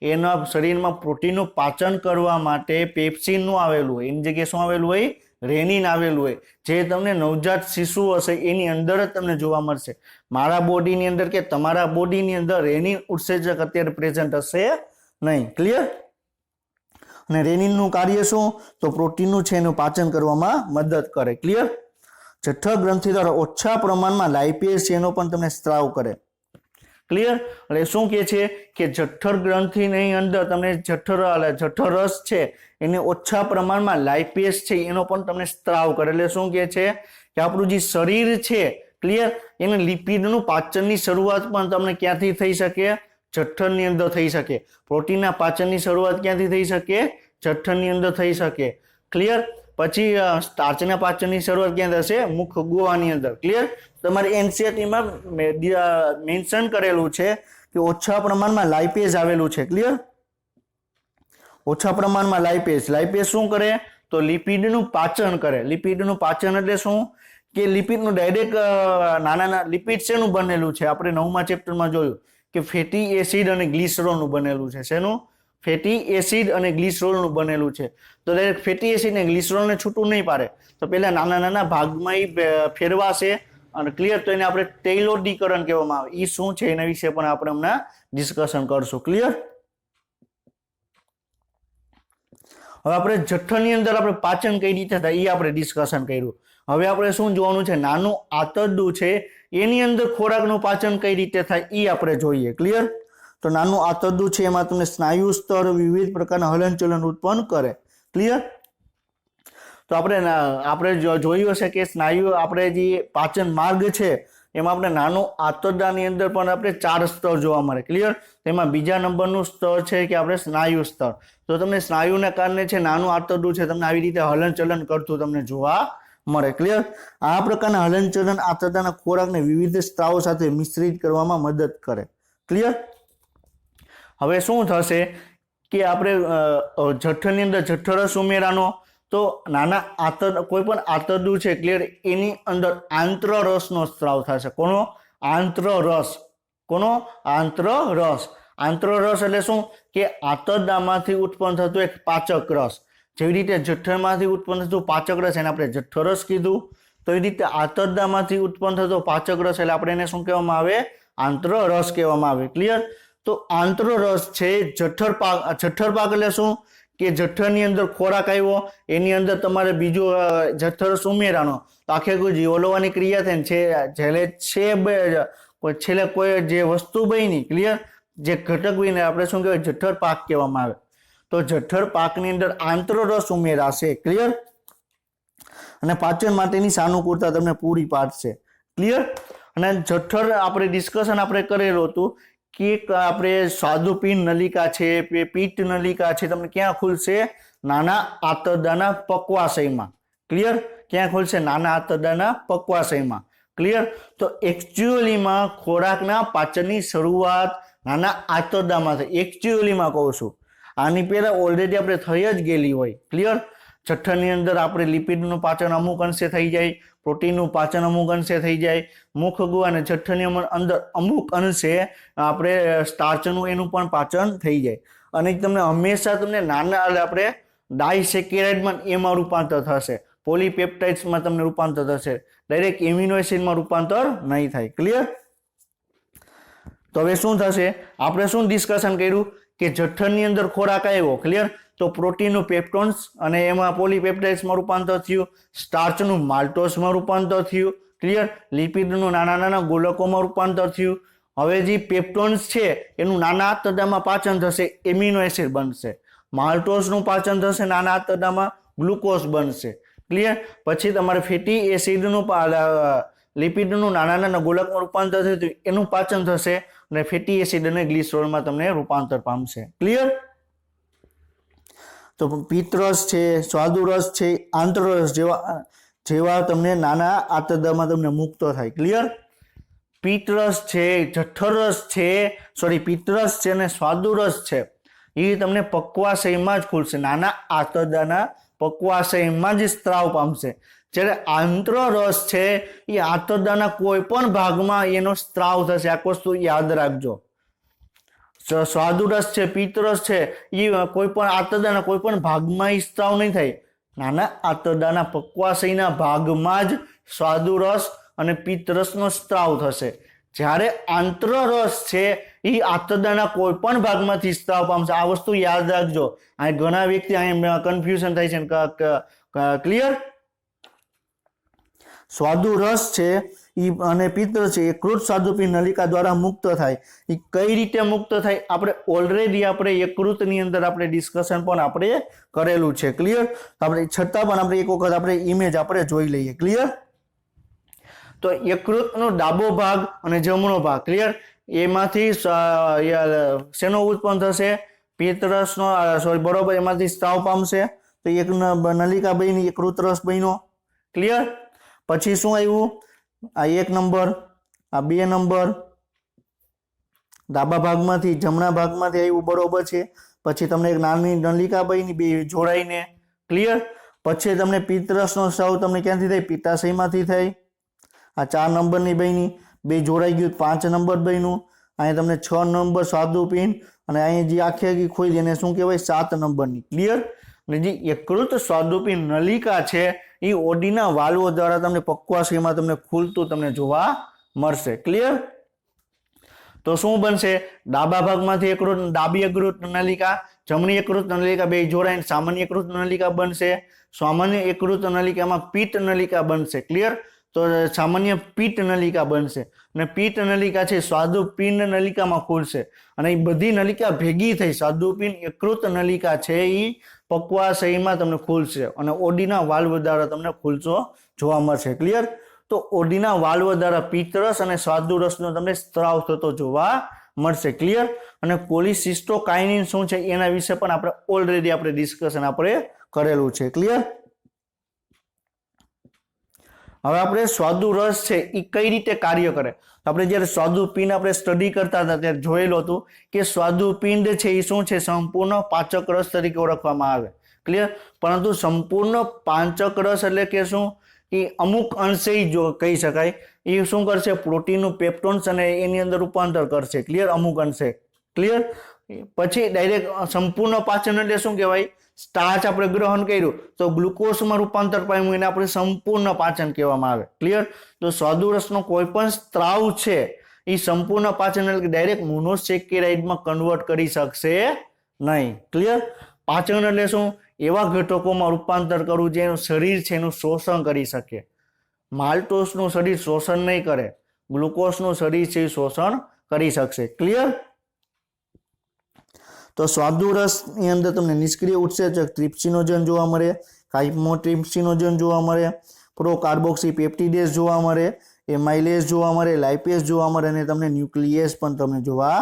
Speaker 1: એના શરીરમાં પ્રોટીનનું પાચન કરવા માટે પેપ્સિનનું આવેલું હોય, એની જગ્યાએ શું આવેલું હોય, રેનિન આવેલું હોય, જે તમને નવજાત શિશુ હશે એની અંદર જ તમને જોવા મળશે. મારા બોડીની અંદર કે તમારા બોડીની અંદર રેનિન ઉત્સેચક અત્યારે પ્રેઝન્ટ હશે નહીં, ક્લિયર. અને રેનિનનું કાર્ય શું, તો પ્રોટીનનું છે એનું પાચન કરવામાં મદદ કરે, ક્લિયર. જઠર ગ્રંથિ દ્વારા ઓછા પ્રમાણમાં લાઇપેઝ છે એનો પણ તમને સ્ત્રાવ કરે, ક્લિયર. એટલે શું કહે છે કે જઠર ગ્રંથિની અંદર તમને જઠર રસ છે એને ઓછા પ્રમાણમાં લાઇપેઝ છે એનો પણ તમને સ્ત્રાવ કરે. એટલે શું કહે છે કે આપણું જે શરીર છે, ક્લિયર, એને લિપિડનું પાચનની શરૂઆત પણ તમને ક્યાંથી થઈ શકે, જઠરની અંદર થઈ શકે. પ્રોટીનના પાચનની શરૂઆત ક્યાંથી થઈ શકે, જઠરની અંદર થઈ શકે, ક્લિયર. પછી સ્ટાર્ચના પાચનની શરૂઆત ક્યાં થશે, મુખ ગુહાની અંદર, ક્લિયર. તમારે એનસીઈઆરટીમાં મેન્શન કરેલું છે કે ઓછા પ્રમાણમાં લાઇપેઝ આવેલું છે, ક્લિયર. ઓછા પ્રમાણમાં લાઇપેઝ શું કરે, તો લિપિડનું પાચન કરે. લિપિડનું પાચન એટલે શું, કે લિપિડનું ડાયરેક્ટ નાના લિપિડ શેનું બનેલું છે, આપણે 9મા ચેપ્ટરમાં જોયું કે ફેટી એસિડ અને ગ્લિસરોલનું બનેલું છે. શેનું, ફેટી એસિડ અને ગ્લિસરોલનું બનેલું છે. તો ડાયરેક્ટ ફેટી એસિડ અને ગ્લિસરોલને છૂટું નહીં પાડે, તો પહેલા નાના નાના ભાગમાં એ ફેરવાશે અને ક્લિયર. તો એને આપણે તૈલોદીકરણ કહેવામાં આવે. એ શું છે એના વિશે પણ આપણે હમણાં ડિસ્કશન કરશું, ક્લિયર. હવે આપણે જઠરની અંદર આપણે પાચન કઈ રીતે થાય એ આપણે ડિસ્કશન કર્યું. હવે આપણે શું જોવાનું છે, નાનું આંતરડું છે એની અંદર ખોરાકનું પાચન કઈ રીતે થાય એ આપણે જોઈએ, ક્લિયર. તો નાનું આંતરડું છે એમાં તમને સ્નાયુ સ્તર વિવિધ પ્રકારના હલનચલન ઉત્પન્ન કરે, ક્લિયર. તો આપણે જોયું હશે કે સ્નાયુ આપણે જે પાચન માર્ગ છે એમાં આપણે નાનું આંતરડાની અંદર પણ આપણે 4 સ્તર જોવા મળે, ક્લિયર. તેમાં બીજા નંબરનું સ્તર છે કે આપણે સ્નાયુ સ્તર. તો તમને સ્નાયુના કારણે છે નાનું આંતરડું છે તમને આવી રીતે હલનચલન કરતું તમને જોવા મળે, ક્લિયર. આ પ્રકારના હલનચલન આંતરડાના ખોરાકને વિવિધ સ્ત્રાવો સાથે મિશ્રિત કરવામાં મદદ કરે, ક્લિયર. હવે શું થશે કે આપણે જઠરની અંદર જઠરરસ ઉમેરાનો, તો નાના કોઈ પણ આંતરડું છે, ક્લિયર, એની અંદર આંત્રરસનો સ્ત્રાવ થશે. કોનો, આંત્રરસ. કોનો, આંત્રરસ. આંત્રરસ એટલે શું, કે આંતરડામાંથી ઉત્પન્ન થતું એક પાચક રસ. જેવી રીતે જઠરમાંથી ઉત્પન્ન થતું પાચક રસ એને આપણે જઠરરસ કીધું, તો એવી રીતે આંતરડામાંથી ઉત્પન્ન થતો પાચક રસ એટલે આપણે એને શું કહેવામાં આવે, આંત્રરસ કહેવામાં આવે, ક્લિયર. તો આંત્રરસ છે જઠર પાક એટલે શું, કે જઠરની અંદર ખોરાક આવ્યો એની અંદર તમારે બીજો જઠરરસ ઉમેરાનો, તો આખે કોઈ જીવોલવાની ક્રિયા થાય ને છેલ્લે કોઈ જે વસ્તુ બની, ક્લિયર, જે ઘટક બને આપણે શું કહેવાય, જઠર પાક કહેવામાં આવે. તો જઠર પાકની અંદર આંત્રરસ ઉમેરાશે, ક્લિયર, અને પાચન માટેની સાનુકૂળતા તમને પૂરી પાડશે, ક્લિયર. અને જઠર આપણે ડિસ્કશન આપણે કરેલું હતું કે આપણે સ્વાદુપિંડ નલિકા છે, પિત્ત નલિકા છે, તમને ક્યાં ખુલશે? નાના આંતરડાના પક્વાશયમાં. ક્લિયર? ક્યાં ખુલશે? નાના આંતરડાના પક્વાશયમાં. ક્લિયર? તો એકચ્યુઅલીમાં ખોરાકના પાચનની શરૂઆત નાના આંતરડામાં થાય. એકચ્યુઅલીમાં કહું છું, આની પહેલા ઓલરેડી આપણે થઈ જ ગયેલી હોય. ક્લિયર? જઠરની અંદર આપણે લિપિડનું પાચન અમુક અંશે થઈ જાય, પ્રોટીનનું પાચન અમુક અંશે થઈ જાય, મુખગુહા અને જઠરની અંદર અમુક અંશે આપણે સ્ટાર્ચનું એનું પણ પાચન થઈ જાય. અને તમને હંમેશા તમને નાના આપણે ડાયસેકેરાઇડમાં એમાં રૂપાંતર થશે, પોલીપેપ્ટાઇડ્સમાં તમને રૂપાંતર થશે, ડાયરેક્ટ એમિનો એસિડમાં રૂપાંતર નહીં થાય. ક્લિયર? તો હવે શું થશે? આપણે શું ડિસ્કશન કર્યું કે જઠરની અંદર ખોરાક આવ્યો. ક્લિયર? તો પ્રોટીનનું પેપ્ટોન્સ અને એમાં પોલીપેપ્ટાઇડ્સમાં રૂપાંતર થયું, સ્ટાર્ચનું માલ્ટોસમાં રૂપાંતર થયું. ક્લિયર? લિપિડનું નાના નાના ગોલકોમાં રૂપાંતર થયું. હવે જે પેપ્ટોન્સ છે એનું નાના આંતરડામાં પાચન થશે, એમિનો એસિડ બનશે. માલ્ટોસનું પાચન થશે, નાના આંતરડામાં ગ્લુકોઝ બનશે. ક્લિયર? પછી તમારે ફેટી એસિડનું લિપિડનું નાના નાના ગોલકમાં રૂપાંતર થયું, એનું પાચન થશે અને ફેટી એસિડ અને ગ્લિસરોલમાં તમને રૂપાંતર પામશે. ક્લિયર? તો પિત્તરસ છે, સ્વાદુરસ છે, આંતરરસ જેવા તમને નાના આંતરડામાં તમને મુક્ત થાય. ક્લિયર? પિત્તરસ છે, જઠરરસ છે, પિત્તરસ છે અને સ્વાદુરસ છે એ તમને પક્વાશયમાં જ ખુલશે, નાના આંતરડાના પક્વાશયમાં જ સ્ત્રાવ પામશે. જ્યારે આંતરરસ છે એ આંતરડાના કોઈ પણ ભાગમાં એનો સ્ત્રાવ થશે. આ વસ્તુ યાદ રાખજો. સ્વાદુરસ છે, પિત્તરસ છે એ કોઈ પણ આંતરડાના કોઈ પણ ભાગમાં સ્ત્રાવ નહીં થાય, નાના આંતરડાના પક્વાશયના ભાગમાં જ સ્વાદુરસ અને પિત્તરસનો સ્ત્રાવ થશે. જ્યારે આંતરરસ છે એ આંતરડાના કોઈ પણ ભાગમાંથી સ્ત્રાવ પામશે. આ વસ્તુ યાદ રાખજો. આ ઘણા વ્યક્તિ અહીંયા કન્ફ્યુઝન થાય છે. ક્લિયર? સ્વાદુરસ છે અને પિત્તરસ છે એ યકૃત સ્વાદુપિંડ નલિકા દ્વારા મુક્ત થાય. એ કઈ રીતે મુક્ત થાય? આપણે ઓલરેડી આપણે યકૃતની અંદર આપણે ડિસ્કશન પણ આપણે કરેલું છે. ક્લિયર? આપણે છતાં પણ આપણે એક વખત આપણે ઇમેજ આપણે જોઈ લઈએ. ક્લિયર? તો યકૃતનો ડાબો ભાગ અને જમણો ભાગ. ક્લિયર? એમાંથી શેનો ઉત્પન્ન થશે? પિત્તરસનો, બરોબર, એમાંથી સ્ત્રાવ પામશે. તો એક નલિકા બની, યકૃત રસ બન્યો. ક્લિયર? પછી શું આવ્યું? આ 1 નંબર, આ 2 નંબર, ડાબા ભાગમાંથી જમણા ભાગમાંથી આવ્યું. બરોબર છે. પછી તમને એક નાની નલિકા બની, બે જોડાઈને. ક્લિયર? પછી તમને પિત્તરસનો સ્ત્રાવ તમને ક્યાંથી થાય? પિત્તાશયમાંથી થાય. આ 4 નંબરની બની, બે જોડાઈ ગયું, 5 નંબર બન્યું. અહીંયા તમને 6 નંબર સ્વાદુપિંડ અને અહીંયા જે આખી ખોઈ એને શું કહેવાય? 7 નંબરની. ક્લિયર? અને જે યકૃત સ્વાદુપિંડ નલિકા છે એ ઓડીના વાલ્વો દ્વારા તમને પક્વાશયમાં તમને ખુલતું તમને જોવા મળશે. ક્લિયર? તો શું બનશે? ડાબા ભાગમાંથી ડાબી યકૃત નલિકા, જમણી યકૃત નલિકા બે જોડાઈને સામાન્ય યકૃત નલિકા બનશે. સામાન્ય યકૃત નલિકામાં પિત્ત નલિકા બનશે. ક્લિયર? તો સામાન્ય પિત્ત નલિકા બનશે અને પિત્ત નલિકા છે સ્વાદુપિંડ નલિકામાં ખુલશે અને એ બધી નલિકા ભેગી થઈ સ્વાદુપિંડ યકૃત નલિકા છે એ પક્વાશયમાં તમને ખુલશે અને ઓડીના વાલ્વ દ્વારા તમને ખુલતો જોવા મળશે. ક્લિયર? તો ઓડીના વાલ્વ દ્વારા પિત્તરસ અને સ્વાદુરસનો તમને સ્ત્રાવ થતો જોવા મળશે. ક્લિયર? અને કોલિસિસ્ટોકાઇનિન શું છે એના વિશે પણ આપણે ઓલરેડી આપણે ડિસ્કશન આપણે કરેલું છે. ક્લિયર? હવે આપણે સ્વાદુરસ છે એ કઈ રીતે કાર્ય કરે? આપણે જ્યારે સ્વાદુપિંડ આપણે સ્ટડી કરતા હતા ત્યારે જોયેલું હતું કે સ્વાદુપિંડ છે એ શું છે? સંપૂર્ણ પાચક રસ તરીકે ઓળખવામાં આવે. ક્લિયર? પરંતુ સંપૂર્ણ પાંચક રસ એટલે કે શું? એ અમુક અંશે જો કહી શકાય. એ શું કરશે? પ્રોટીનનું પેપ્ટોન્સ અને એની અંદર રૂપાંતર કરશે. ક્લિયર? અમુક અંશે. ક્લિયર? પછી ડાયરેક્ટ સંપૂર્ણ પાચન એટલે શું કહેવાય? સ્ટાર્ચ આપણે ગ્રહણ કર્યું તો ગ્લુકોઝમાં રૂપાંતર પામ્યું એને આપણે સંપૂર્ણ પાચન કહેવામાં આવે. ક્લિયર? તો સ્વાદુરસનો કોઈ પણ સ્ત્રાવ છે એ સંપૂર્ણ પાચન એટલે ડાયરેક્ટ મોનોસેકેરાઇડમાં કન્વર્ટ કરી શકશે નહીં. ક્લિયર? પાચન એટલે શું? એવા ઘટકોમાં રૂપાંતર કરવું જે એનું શરીર છે એનું શોષણ કરી શકે. માલ્ટોસનું શરીર શોષણ નહીં કરે, ગ્લુકોઝનું શરીર છે એ શોષણ કરી શકશે. ક્લિયર? તો સ્વાદુરસની અંદર તમને નિષ્ક્રિય ઉત્સેચક ટ્રિપ્સિનોજન જોવા મળે, કાઇમોટ્રિપ્સિનોજન જોવા મળે, પ્રોકાર્બોક્સી પેપ્ટિડેઝ જોવા મળે. એમાઇલેસ જોવા મળે, લાઇપેસ જોવા મળે અને તમને ન્યુક્લિયસ પણ તમને જોવા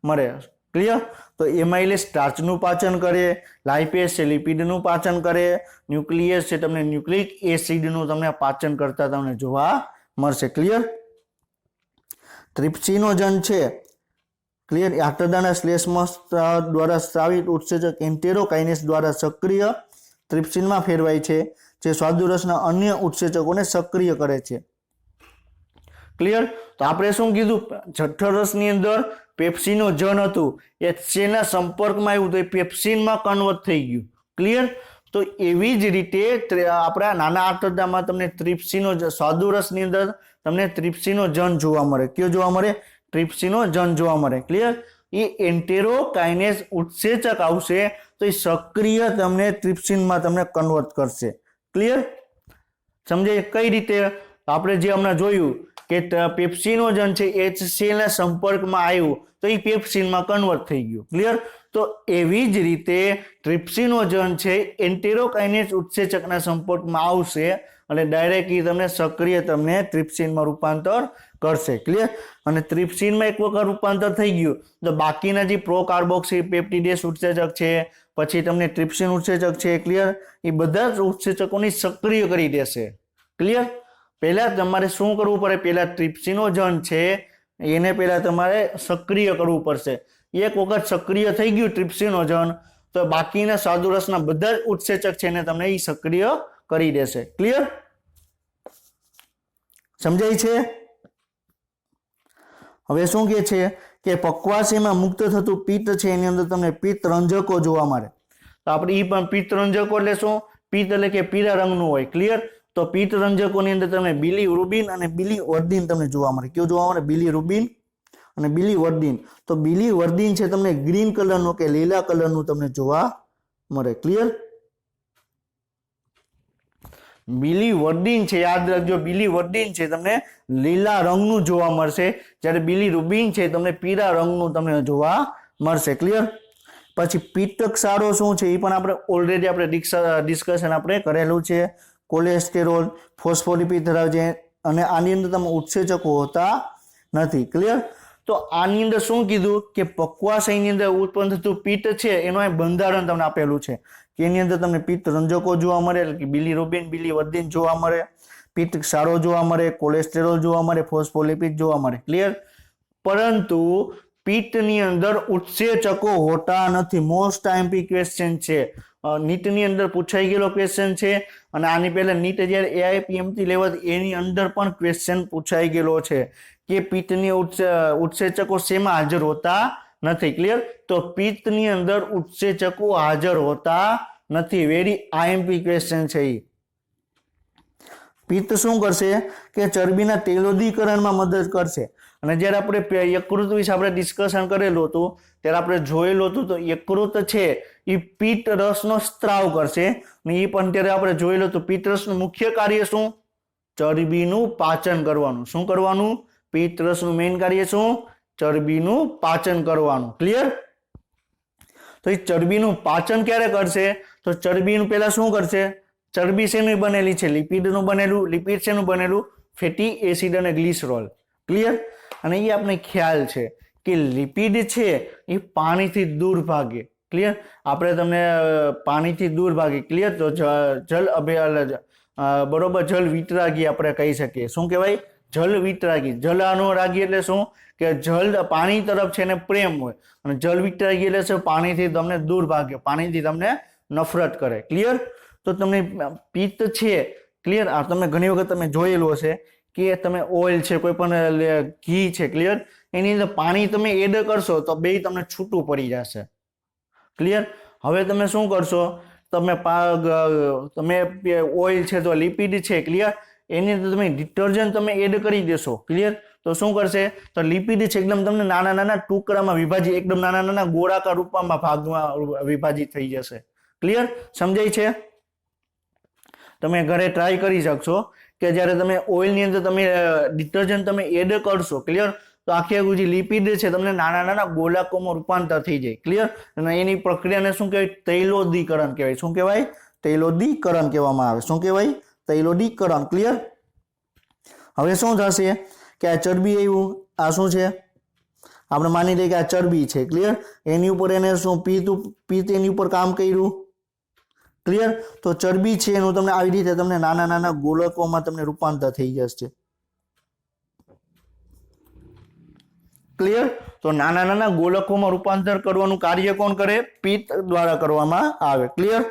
Speaker 1: મળે. ક્લિયર? તો એમાઇલેસ સ્ટાર્ચનું પાચન કરે, લાઇપેસ છે લિપિડનું પાચન કરે, ન્યુક્લિયસ છે તમને ન્યુક્લિક એસિડનું તમને પાચન કરતા તમને જોવા મળશે. ક્લિયર? ટ્રિપ્સિનોજન છે ક્લિયર આંતરડાના શ્લેષ્મા દ્વારા સ્રાવિત ઉત્સેચક એન્ટેરોકાઇનેસ દ્વારા સક્રિય ટ્રિપ્સિનમાં ફેરવાય છે, જે સ્વાદુરસના અન્ય ઉત્સેચકોને સક્રિય કરે છે. ક્લિયર? તો આપણે શું કીધું, જઠર રસની અંદર પેપ્સિનોજન હતું, એ શેના સંપર્કમાં આવ્યું તો એ પેપ્સિનમાં કન્વર્ટ થઈ ગયું. ક્લિયર? તો એવી જ રીતે આપણા નાના આંતરડામાં તમને સ્વાદુરસની અંદર તમને ટ્રિપ્સિનોજન જોવા મળે. કયો જોવા મળે? ટ્રિપ્સિનોજન જોવા મળે. ક્લિયર? એ એન્ટેરોકાઇનેસ ઉત્સેચક આવશે તો એ સક્રિય તમને ટ્રિપ્સિનમાં તમને કન્વર્ટ કરશે. ક્લિયર? સમજાય? કઈ રીતે? આપણે જે હમણાં જોયું કે પેપ્સિનોજન છે એ સેલના સંપર્કમાં આવ્યું તો એ પેપ્સિનમાં કન્વર્ટ થઈ ગયું. ક્લિયર? તો એવી જ રીતે ટ્રિપ્સિનોજન છે એન્ટેરોકાઇનેસ ઉત્સેચકના સંપર્કમાં આવશે અને ડાયરેક્ટલી તમને સક્રિય તમને ટ્રિપ્સિનમાં રૂપાંતર કરશે. ક્લિયર? અને ટ્રિપ્સિનમાં એક વખત રૂપાંતર થઈ ગયું તો બાકીના જે પ્રોકાર્બોક્સી પેપ્ટિડેસ ઉત્સેચક છે, પછી તમને ટ્રિપ્સિન ઉત્સેચક છે, ક્લિયર, એ બધા જ ઉત્સેચકોને સક્રિય કરી દેશે. ક્લિયર? પહેલા તમારે શું કરવું પડે? પહેલા ટ્રિપ્સિનોજન છે એને પહેલા તમારે સક્રિય કરવું પડશે. એક વખત સક્રિય થઈ ગયું ટ્રિપ્સિનોજન તો બાકીના સ્વાદુરસના બધા જ ઉત્સેચક છે એને તમને એ સક્રિય કરી દેશે. ક્લિયર? સમજાય છે? હવે શું કહે છે કે પક્વાશયમાં મુક્ત થતું પિત્ત છે એની અંદર તમને પિત્ત રંજકો જોવા મળે. તો આપણે એ પણ પિત્ત રંજકો એટલે શું? પિત્ત એટલે કે પીળા રંગનું હોય. ક્લિયર? તો પિત્ત રંજકોની અંદર તમને બિલીરુબિન અને બિલીવર્ડિન તમને જોવા મળે. કયું જોવા મળે? બિલીરુબિન અને બિલીવર્ડિન. તો બિલીવર્ડિન છે તમને ગ્રીન કલરનું કે લીલા કલરનું તમને જોવા મળે. ક્લિયર? બિલીવર્ડિન છે, યાદ રાખજો, બિલીવર્ડિન છે તમને લીલા રંગનું જોવા મળશે, જ્યારે બિલીરુબિન છે તમને પીળા રંગનું તમને જોવા મળશે. ક્લિયર? પછી પિત્ત ક્ષારો શું છે એ પણ આપણે ઓલરેડી આપણે ડિસ્કશન આપણે કરેલું છે. કોલેસ્ટેરોલ, ફોસ્ફોલિપિડ ધરાવે છે અને આની અંદર તમે ઉત્સેચકો હોતા નથી. ક્લિયર? તો આની અંદર શું કીધું કે પક્વાશયની અંદર ઉત્પન્ન થતું પિત્ત છે એનું બંધારણ તમને આપેલું છે કે એની અંદર તમને પિત્ત રંજકો જોવા મળે, એટલે કે બિલીરુબિન, બિલીવર્ડિન જોવા મળે, પિત્ત ક્ષારો જોવા મળે, કોલેસ્ટેરોલ જોવા મળે, ફોસ્ફોલિપિડ જોવા મળે. ક્લિયર? પરંતુ પિત્તની અંદર ઉત્સેચકો હોતા નથી. મોસ્ટ આઈએમપી ક્વેશ્ચન છે, નીટની અંદર પૂછાઈ ગયેલો ક્વેશ્ચન છે અને આની પહેલા નીટ જ્યારે એઆઈપીએમથી લેવાતી એની અંદર પણ ક્વેશ્ચન પૂછાઈ ગયેલો છે કે પિત્તની ઉત્સેચકો શેમાં હાજર હોતા નથી. ક્લિયર? તો પિત્તની અંદર ઉત્સેચકો હાજર હોતા નથી. વેરી આઈએમપી ક્વેશ્ચન છે. પિત્ત શું કરશે કે ચરબીના તેલોદીકરણમાં મદદ કરશે. અને જ્યારે આપણે યકૃત વિશે આપણે ડિસ્કશન કરેલું હતું ત્યારે આપણે જોયેલું હતું તો યકૃત છે એ પિત્ત રસનો સ્ત્રાવ કરશે અને એ પણ ત્યારે આપણે જોયેલું હતું. પિત્ત રસનું મુખ્ય કાર્ય શું? ચરબીનું પાચન કરવાનું. શું કરવાનું? પિત્ત રસનું મેઇન કાર્ય શું? ચરબીનું પાચન કરવાનું. ક્લિયર? તો એ ચરબીનું પાચન ક્યારે કરશે? તો ચરબીનું પહેલા શું કરશે? ચરબી શેની બનેલી છે? લિપિડનું બનેલું. લિપિડ શેનું બનેલું? ફેટી એસિડ અને ગ્લિસરોલ. ક્લિયર? અને એ આપણે ખ્યાલ છે કે લિપિડ છે એ પાણીથી દૂર ભાગે. ક્લિયર? આપણે તમને પાણીથી દૂર ભાગે. ક્લિયર? તો જલ બરોબર, જલ વિતરાગી આપણે કહી શકીએ. શું કહેવાય? જલ વિતરાગી. જલ અનુરાગી એટલે શું કે જલ પાણી તરફ છે ને પ્રેમ હોય અને જલ વિતરાગી એટલે શું? પાણીથી તમને દૂર ભાગે, પાણીથી તમને નફરત કરે. ક્લિયર? તો તમને પિત્ત છે, ક્લિયર, આ તમે ઘણી વખત તમે જોયેલું હશે કે તમે ઓઇલ છે, કોઈ પણ ઘી છે, ક્લિયર, એની અંદર પાણી તમે એડ કરશો તો બે તમને છૂટું પડી જશે. ક્લિયર? હવે તમે શું કરશો? તમે ઓઇલ છે તો લિપિડ છે, ક્લિયર, એની અંદર તમે ડિટર્જન્ટ તમે એડ કરી દેશો. ક્લિયર? તો શું કરશે? તો લિપિડ છે એકદમ તમને નાના નાના ટુકડામાં વિભાજિત, એકદમ નાના નાના ગોળાકાર રૂપમાં ભાગમાં વિભાજિત થઈ જશે. ક્લિયર? સમજાય છે? તમે ઘરે ટ્રાય કરી શકશો કે જ્યારે તમે ઓઇલની અંદર તમે ડિટર્જન્ટ તમે એડ કરશો, ક્લિયર, તો આખી આખું જે લિપિડ છે તમને નાના નાના ગોળાકોમાં રૂપાંતર થઈ જાય. ક્લિયર? અને એની પ્રક્રિયાને શું કહેવાય? તૈલોદીકરણ કહેવાય. શું કહેવાય? તૈલોદીકરણ કહેવામાં આવે. શું કહેવાય? તૈલોદીકરણ. ક્લિયર? હવે શું થશે કે આ ચરબી આવ્યું, આ શું છે આપણે માની લઈએ કે આ ચરબી છે, ક્લિયર। એની ઉપર એને શું પિત્ત એની ઉપર કામ કર્યું, ક્લિયર। તો ચરબી છે એનું તમને આવી રીતે તમને નાના નાના ગોલકોમાં તમને રૂપાંતર થઈ જશે, ક્લિયર। તો નાના નાના ગોલકોમાં રૂપાંતર કરવાનું કાર્ય કોણ કરે? પિત્ત દ્વારા કરવામાં આવે, ક્લિયર।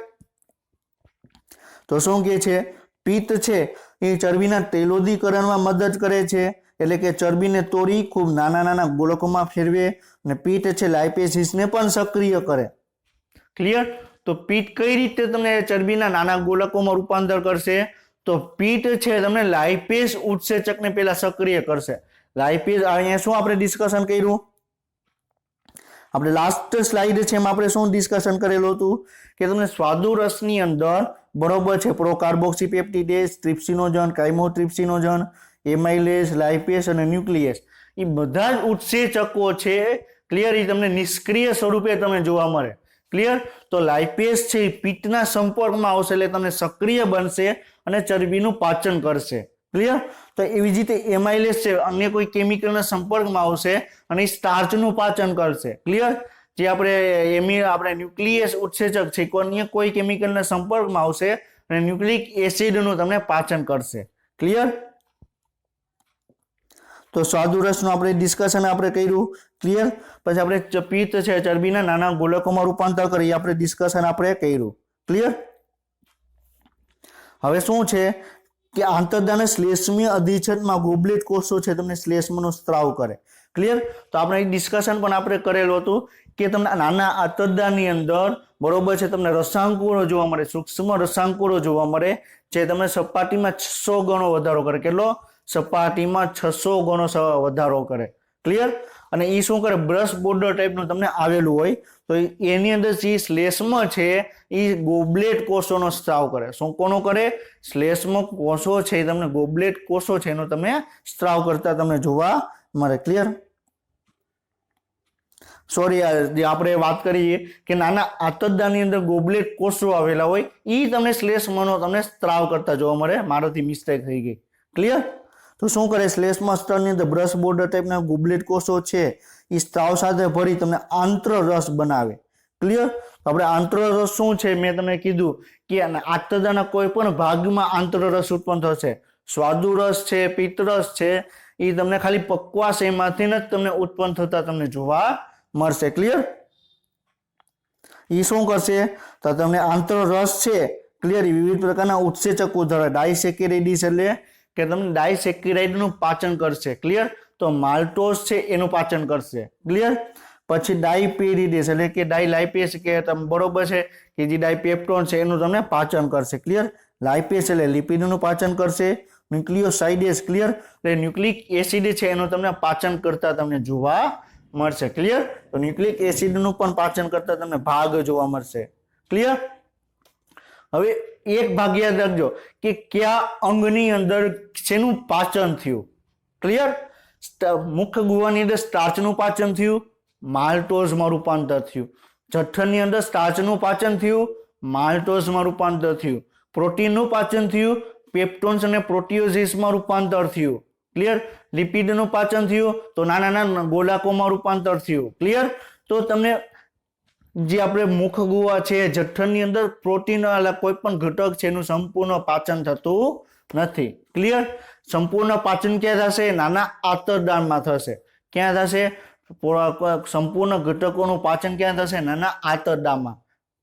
Speaker 1: તો શું કહે છે? પિત્ત છે એ ચરબીના તૈલોદીકરણમાં મદદ કરે છે, એટલે કે ચરબીને તોડી ખૂબ નાના નાના ગોલકોમાં ફેરવે, અને પિત્ત છે લાઇપેસિસને પણ સક્રિય કરે, ક્લિયર। તો પિત્ત કઈ રીતે તમને ચરબીના નાના ગોલકોમાં રૂપાંતર કરશે? તો પિત્ત છે તમને લાઇપેસ ઉત્સેચકને પહેલા સક્રિય કરશે। લાઇપેસ અહીંયા શું આપણે ડિસ્કશન કર્યું? આપણે લાસ્ટ સ્લાઇડ છે એમાં આપણે શું ડિસ્કશન કરેલું હતું કે તમને સ્વાદુરસની અંદર બરોબર છે પ્રોકાર્બોક્સી પેપ્ટિડેઝ, ટ્રિપ્સિનોજન, કાઇમોટ્રિપ્સિનોજન, એમાઇલેસ, લાઇપેસ અને ન્યુક્લિયસ, એ બધા જ ઉત્સેચકો છે, ક્લિયર। એ તમને નિષ્ક્રિય સ્વરૂપે તમને જોવા મળે, ક્લિયર। તો લાઇપેસ છે એ પિત્તના સંપર્કમાં આવશે એટલે તમને સક્રિય બનશે અને ચરબીનું પાચન કરશે, ક્લિયર। તો એવી જ રીતે એમાઇલેસ છે અન્ય કોઈ કેમિકલના સંપર્કમાં આવશે અને એ સ્ટાર્ચનું પાચન કરશે, ક્લિયર। જે આપણે ન્યુક્લિયસ ઉત્સેચક છે અન્ય કોઈ કેમિકલના સંપર્કમાં આવશે અને ન્યુક્લિક એસિડનું તમને પાચન કરશે, ક્લિયર। તો સ્વાદુરસનું આપણે ડિસ્કશન આપણે કર્યું, ક્લિયર। પછી આપણે પિત્ત છે ચરબીના નાના ગોલકોમાં રૂપાંતર કરી આપણે ડિસ્કશન આપણે કર્યું, ક્લિયર। હવે શું છે કે આંતરદાન શ્લેષ્મીય અધિચ્છદમાં ગોબલેટ કોષો છે તમને શ્લેષ્મનો સ્ત્રાવ કરે, ક્લિયર। તો આપણે એક ડિસ્કશન પણ આપણે કરેલું હતું કે તમને નાના આંતરદાનની અંદર બરોબર છે તમને રસાંકુરો જોવા મળે, સૂક્ષ્મ રસાંકુરો જોવા મળે, જે તમને સપાટીમાં 600 ગણો વધારો કરે, કેટલો? સપાટીમાં 600 ગણો વધારો કરે, ક્લિયર। અને એ શું કરે? બ્રશ બોર્ડર ટાઈપનું તમને આવેલું હોય, તો એની અંદર જે શ્લેષ્મ છે એ ગોબલેટ કોષોનો સ્ત્રાવ કરે। શું કોનો કરે? શ્લેષ્મ કોષો છે એ તમને ગોબલેટ કોષો છે એનો તમે સ્ત્રાવ કરતા તમને જોવા મળે, ક્લિયર। સોરી, આપણે વાત કરીએ કે નાના આંતરદાની અંદર ગોબલેટ કોષો આવેલા હોય એ તમને શ્લેષ્મનો તમને સ્ત્રાવ કરતા જોવા મળે, મારાથી મિસ્ટેક થઈ ગઈ, ક્લિયર। તો શું કરે? શ્લેષ્મ સ્તરની અંદર બ્રશ બોર્ડર ટાઈપના ગોબલેટ કોષો છે એ સ્ત્રાવ સાથે ભરી તમને આંતરરસ બનાવે, ક્લિયર। આપણે આંતરરસ શું છે મેં તમને કીધું કે આંતરદાના કોઈ પણ ભાગમાં આંતરરસ ઉત્પન્ન થશે। સ્વાદુરસ છે, પિત્તરસ છે, એ તમને ખાલી પક્વાશયમાંથી જ તમને ઉત્પન્ન થતા તમને જોવા મળશે, ક્લિયર। એ શું કરશે? તો તમને આંતરરસ છે, ક્લિયર, વિવિધ પ્રકારના ઉત્સેચકો ધરાવે, ડાયસેકેરાઇડિસ એટલે કે તમને ડાયસેકેરાઇડનું પાચન કરશે, ક્લિયર। તો માલ્ટોઝ છે એનું પાચન કરશે, ક્લિયર। પછી ડાયપેરિડેસ એટલે કે ડાયલાઇપેસ કે બરોબર છે કે જે ડાયપેપ્ટોન છે એનું તમને પાચન કરશે, ક્લિયર। લાઇપેસ એટલે લિપિડનું પાચન કરશે, ન્યુક્લિયોસાઇડેસ, ક્લિયર, એટલે ન્યુક્લિક એસિડ છે એનું તમને પાચન કરતા તમને જોવા મળશે, ક્લિયર। તો ન્યુક્લિક એસિડનું પણ પાચન કરતા તમને ભાગ જોવા મળશે, ક્લિયર। હવે એક ભાગ યાદ રાખજો કે કયા અંગની અંદર શેનું પાચન થયું, ક્લિયર। મુખ્ય ગુહાની અંદર સ્ટાર્ચનું પાચન થયું, માલ્ટોઝમાં રૂપાંતર થયું। જઠરની અંદર સ્ટાર્ચનું પાચન થયું, માલ્ટોઝમાં રૂપાંતર થયું। પ્રોટીનનું પાચન થયું, પેપ્ટોન્સ અને પ્રોટીઓઝિસમાં રૂપાંતર થયું, ક્લિયર। લિપિડનું પાચન થયું તો નાના નાના ગોલાકોમાં રૂપાંતર થયું, ક્લિયર। તો તમને જે આપણે મુખ ગુહા છે જઠરની અંદર પ્રોટીન કોઈ પણ ઘટક છે એનું સંપૂર્ણ પાચન થતું નથી, ક્લિયર। સંપૂર્ણ પાચન ક્યાં થશે? નાના આંતરદાનમાં થશે। ક્યાં થશે? સંપૂર્ણ ઘટકોનું પાચન ક્યાં થશે? નાના આંતરદામાં,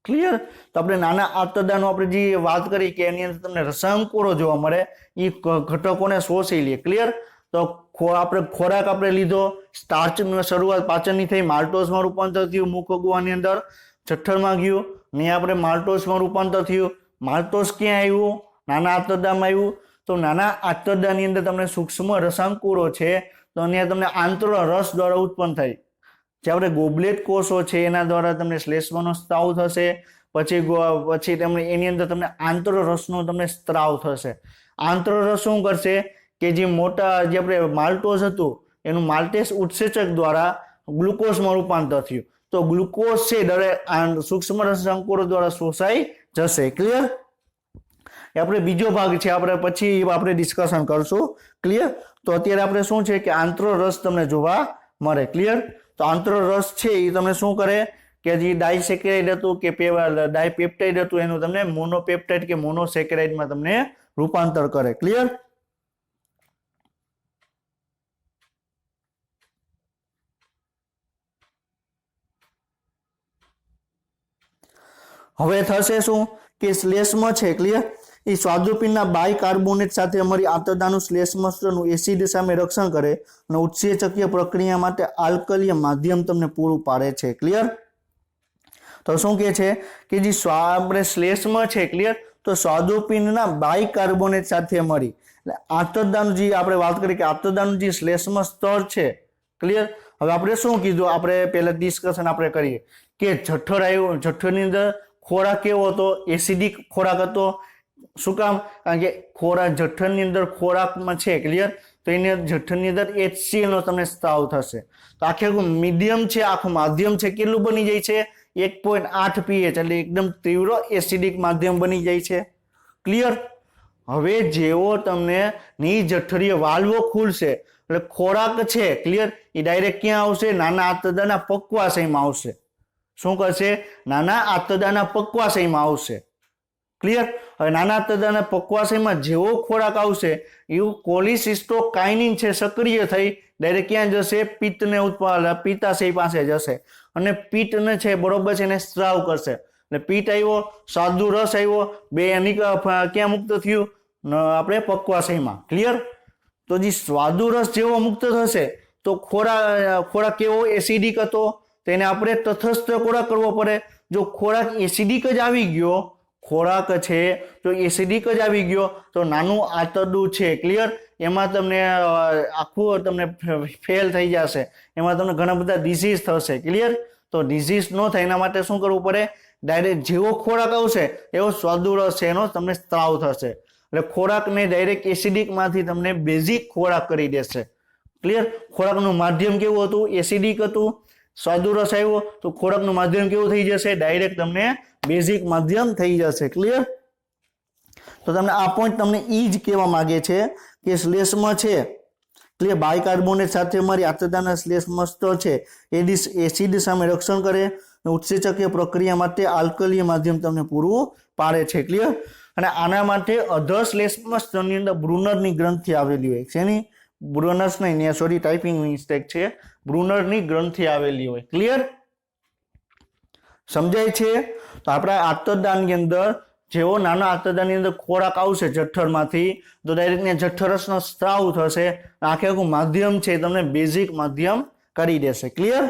Speaker 1: ક્લિયર। તો આપણે નાના આંતરદાનો આપણે જે વાત કરી કે એની અંદર તમને રસાંકુરો જોવા મળે, એ ઘટકોને શોષી લે, ક્લિયર। તો આપણે ખોરાક આપણે લીધો, સ્ટાર્ચની શરૂઆત પાચનની થઈ, માલ્ટોઝમાં રૂપાંતર થયું, મુખ ગુહાની અંદર જઠરમાં ગયું, ને આપણે માલ્ટોઝમાં રૂપાંતર થયું। માલ્ટોઝ ક્યાં આવ્યું? નાના આંતરદામાં આવ્યું। તો નાના આંતરદાની અંદર તમને સૂક્ષ્મ રસાંકુરો છે તો અહીંયા તમને આંતરરસ દ્વારા ઉત્પન્ન થાય, જે આપણે ગોબલેટ કોષો છે એના દ્વારા તમને શ્લેષ્મનો સ્ત્રાવ થશે, પછી તમને એની અંદર તમને આંતરરસનો તમને સ્ત્રાવ થશે। આંતરરસ શું કરશે કે જે મોટા જે આપણે માલ્ટોઝ હતું એનું માલ્ટેસ ઉત્સેચક દ્વારા ગ્લુકોઝમાં રૂપાંતર થયું, તો ગ્લુકોઝ છે દરેક સૂક્ષ્મ રસાંકુરો દ્વારા શોષાઈ જશે, ક્લિયર। એ આપણે બીજો ભાગ છે, આપણે પછી આપણે ડિસ્કશન કરશું. ક્લિયર? તો અત્યારે આપણે શું છે કે આંતરરસ તમને જોવા મળે. ક્લિયર? તો આંતરરસ છે એ તમને શું કરે કે જે ડાયસેકેરાઇડ હતું કે ડાયપેપ્ટાઇડ હતું એનું તમને મોનોપેપ્ટાઇડ કે મોનોસેકેરાઇડમાં તમને રૂપાંતર કરે. ક્લિયર? હવે થશે શું કે શ્લેષ્મ છે. ક્લિયર? એ સ્વાદુપિંડના બાયકાર્બોનેટ સાથે મળરી આંતરદાનું શ્લેષ્મનું એસિડ સામે રક્ષણ કરે અને ઉત્સેચકીય પ્રક્રિયા માટે આલ્કલીય માધ્યમ તમને પૂરું પાડે છે. ક્લિયર? તો શું કહે છે કે જે આપણે શ્લેષ્મ છે. ક્લિયર? તો સ્વાદુપિંડના બાયકાર્બોનેટ સાથે મળી એટલે આંતરદાનું જે આપણે વાત કરી કે આંતરદાનું જે શ્લેષ્મ સ્તર છે. ક્લિયર? હવે આપણે શું કીધું, આપણે પહેલા ડિસ્કશન આપણે કરીએ કે જઠર આવ્યું, જઠરની અંદર ખોરાક કેવો હતો? એસિડિક ખોરાક હતો. શું કામ? કારણ કે ખોરાક જઠરની અંદર ખોરાકમાં છે. ક્લિયર? તો એની જઠરની અંદર HCl નો તમને સ્ત્રાવ થશે. તો આખું મીડિયમ છે, આખું માધ્યમ છે, કેટલું બની જાય છે? 1.8 pH એટલે એકદમ તીવ્ર એસિડિક માધ્યમ બની જાય છે. ક્લિયર? હવે જેવો તમને નિજઠરીય વાલ્વો ખુલશે એટલે ખોરાક છે. ક્લિયર? એ ડાયરેક્ટ ક્યાં આવશે? નાના આંતરડાના પક્વાશયમાં આવશે. શું કરશે? નાના આંતરડાના પક્વાશયમાં આવશે. ક્લિયર? હવે નાના આંતરડાના પક્વાશયમાં જેવો ખોરાક આવશે એવું કોલિસિસ્ટોકાઇનિન છે સક્રિય થઈ ડાયરેક્ટ ક્યાં જશે? પિત્તને પિત્તાશય પાસે જશે અને પિત્તને છે બરોબર છે એને સ્ત્રાવ કરશે. એટલે પિત્ત આવ્યો, સાદુ રસ આવ્યો, બે એની ક્યાં મુક્ત થયું? આપણે પક્વાશયમાં. ક્લિયર? તો જે સ્વાદુ રસ જેવો મુક્ત થશે તો ખોરાક કેવો? એસિડિક હતો. તેને આપણે તટસ્થ ખોરાક કરવો પડે. જો ખોરાક એસિડિક જ આવી ગયો, ખોરાક છે જો એસિડિક જ આવી ગયો તો નાનું આંતરડું છે. ક્લિયર? એમાં તમને આખું તમને ફેલ થઈ જશે, એમાં તમને ઘણા બધા ડિઝીઝ થશે. ક્લિયર? તો ડિઝીઝ ન થાય એના માટે શું કરવું પડે? ડાયરેક્ટ જેવો ખોરાક આવશે એવો સ્વાદુ રસ છે એનો તમને સ્ત્રાવ થશે. એટલે ખોરાકને ડાયરેક્ટ એસિડિકમાંથી તમને બેઝિક ખોરાક કરી દેશે. ક્લિયર? ખોરાકનું માધ્યમ કેવું હતું? એસિડિક હતું. સ્વાદુ રસ આવ્યો તો ખોરાકનું માધ્યમ કેવું થઈ જશે? ડાયરેક્ટ તમને બેઝિક માધ્યમ થઈ જશે. ક્લિયર? તો તમને આ પોઈન્ટ તમને ઈ જ કહેવા માંગે છે કે શ્લેષ્મ છે. ક્લિયર? બાયકાર્બોનેટ સાથે મળી આંતરડાના શ્લેષ્મ સ્તર છે એસિડ સામે રક્ષણ કરે અને ઉત્સેચકીય પ્રક્રિયા માટે આલ્કલીય માધ્યમ તમને પૂરું પાડે છે. ક્લિયર? અને આના માટે અધશ્લેષ્મ સ્તરની અંદર બ્રુનરની ગ્રંથિ આવેલી હોય છે. એની બ્રુનર્સ નહીં, સોરી ટાઈપિંગ મિસ્ટેક છે, બ્રુનરની ગ્રંથિ આવેલી હોય. ક્લિયર? સમજાય છે? તો આપણા આંતરદાની અંદર જેવો નાના આંતરદાની અંદર ખોરાક આવશે જઠરમાંથી તો ડાયરેક્ટ જઠરસનો સ્ત્રાવ થશે. આખું માધ્યમ છે તમને બેઝિક માધ્યમ કરી દેશે. ક્લિયર?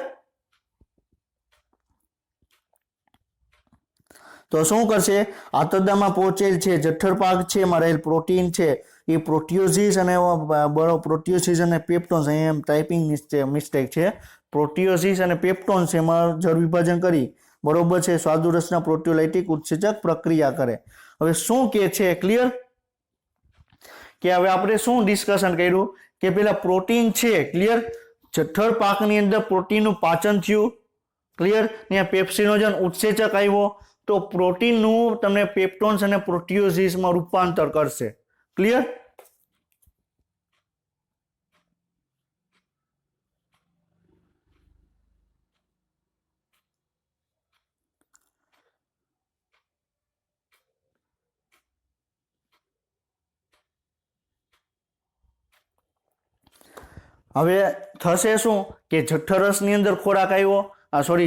Speaker 1: તો શું કરશે? આંતરડામાં પહોંચેલ છે જઠર ભાગ છે એમાં રહેલ પ્રોટીન છે એ પ્રોટિયોસિસ અને પેપ્ટોન્સ, અહીંયા ટાઈપિંગ મિસ્ટેક છે, પ્રોટિયોસિસ અને પેપ્ટોન્સ એમાં જળ વિભાજન કરી બરોબર છે સ્વાદુરસના પ્રોટિયોલાઇટિક ઉત્સેચક પ્રક્રિયા કરે. હવે શું કે છે? ક્લિયર? કે હવે આપણે શું ડિસ્કશન કર્યું કે પેલા પ્રોટીન છે. ક્લિયર? જઠર પાકની અંદર પ્રોટીનનું પાચન થયું. ક્લિયર? ત્યાં પેપ્સિનોજન ઉત્સેચક આવ્યો તો પ્રોટીનનું તમને પેપ્ટોન્સ અને પ્રોટિયોસિસમાં રૂપાંતર કરશે. ક્લિયર? હવે થશે શું કે જઠરસની અંદર ખોરાક આવ્યો,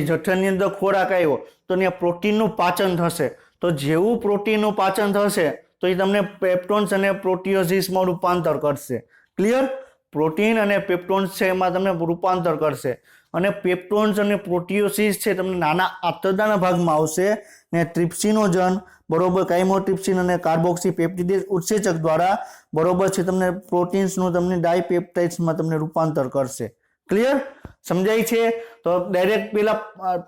Speaker 1: જઠરની અંદર ખોરાક આવ્યો તો ત્યાં પ્રોટીનનું પાચન થશે. તો જેવું પ્રોટીનનું પાચન થશે તો એ તમને પેપ્ટોન્સ અને પ્રોટિયોસિસમાં રૂપાંતર કરશે. ક્લિયર? પ્રોટીન અને પેપ્ટોન્સ છે એમાં તમને રૂપાંતર કરશે અને પેપ્ટોન્સ અને પ્રોટિયોસિસ છે તમને નાના આંતરડાના ભાગમાં આવશે ને ટ્રિપ્સિનોજન બરોબર કાઇમોટ્રિપ્સિન અને કાર્બોક્સી પેપ્ટિડેઝ ઉત્સેચક દ્વારા બરોબર છે તમને પ્રોટીન્સનું તમને ડાયપેપ્ટાઇડ્સમાં તમને રૂપાંતર કરશે. ક્લિયર? સમજાય છે? તો ડાયરેક્ટ પેલા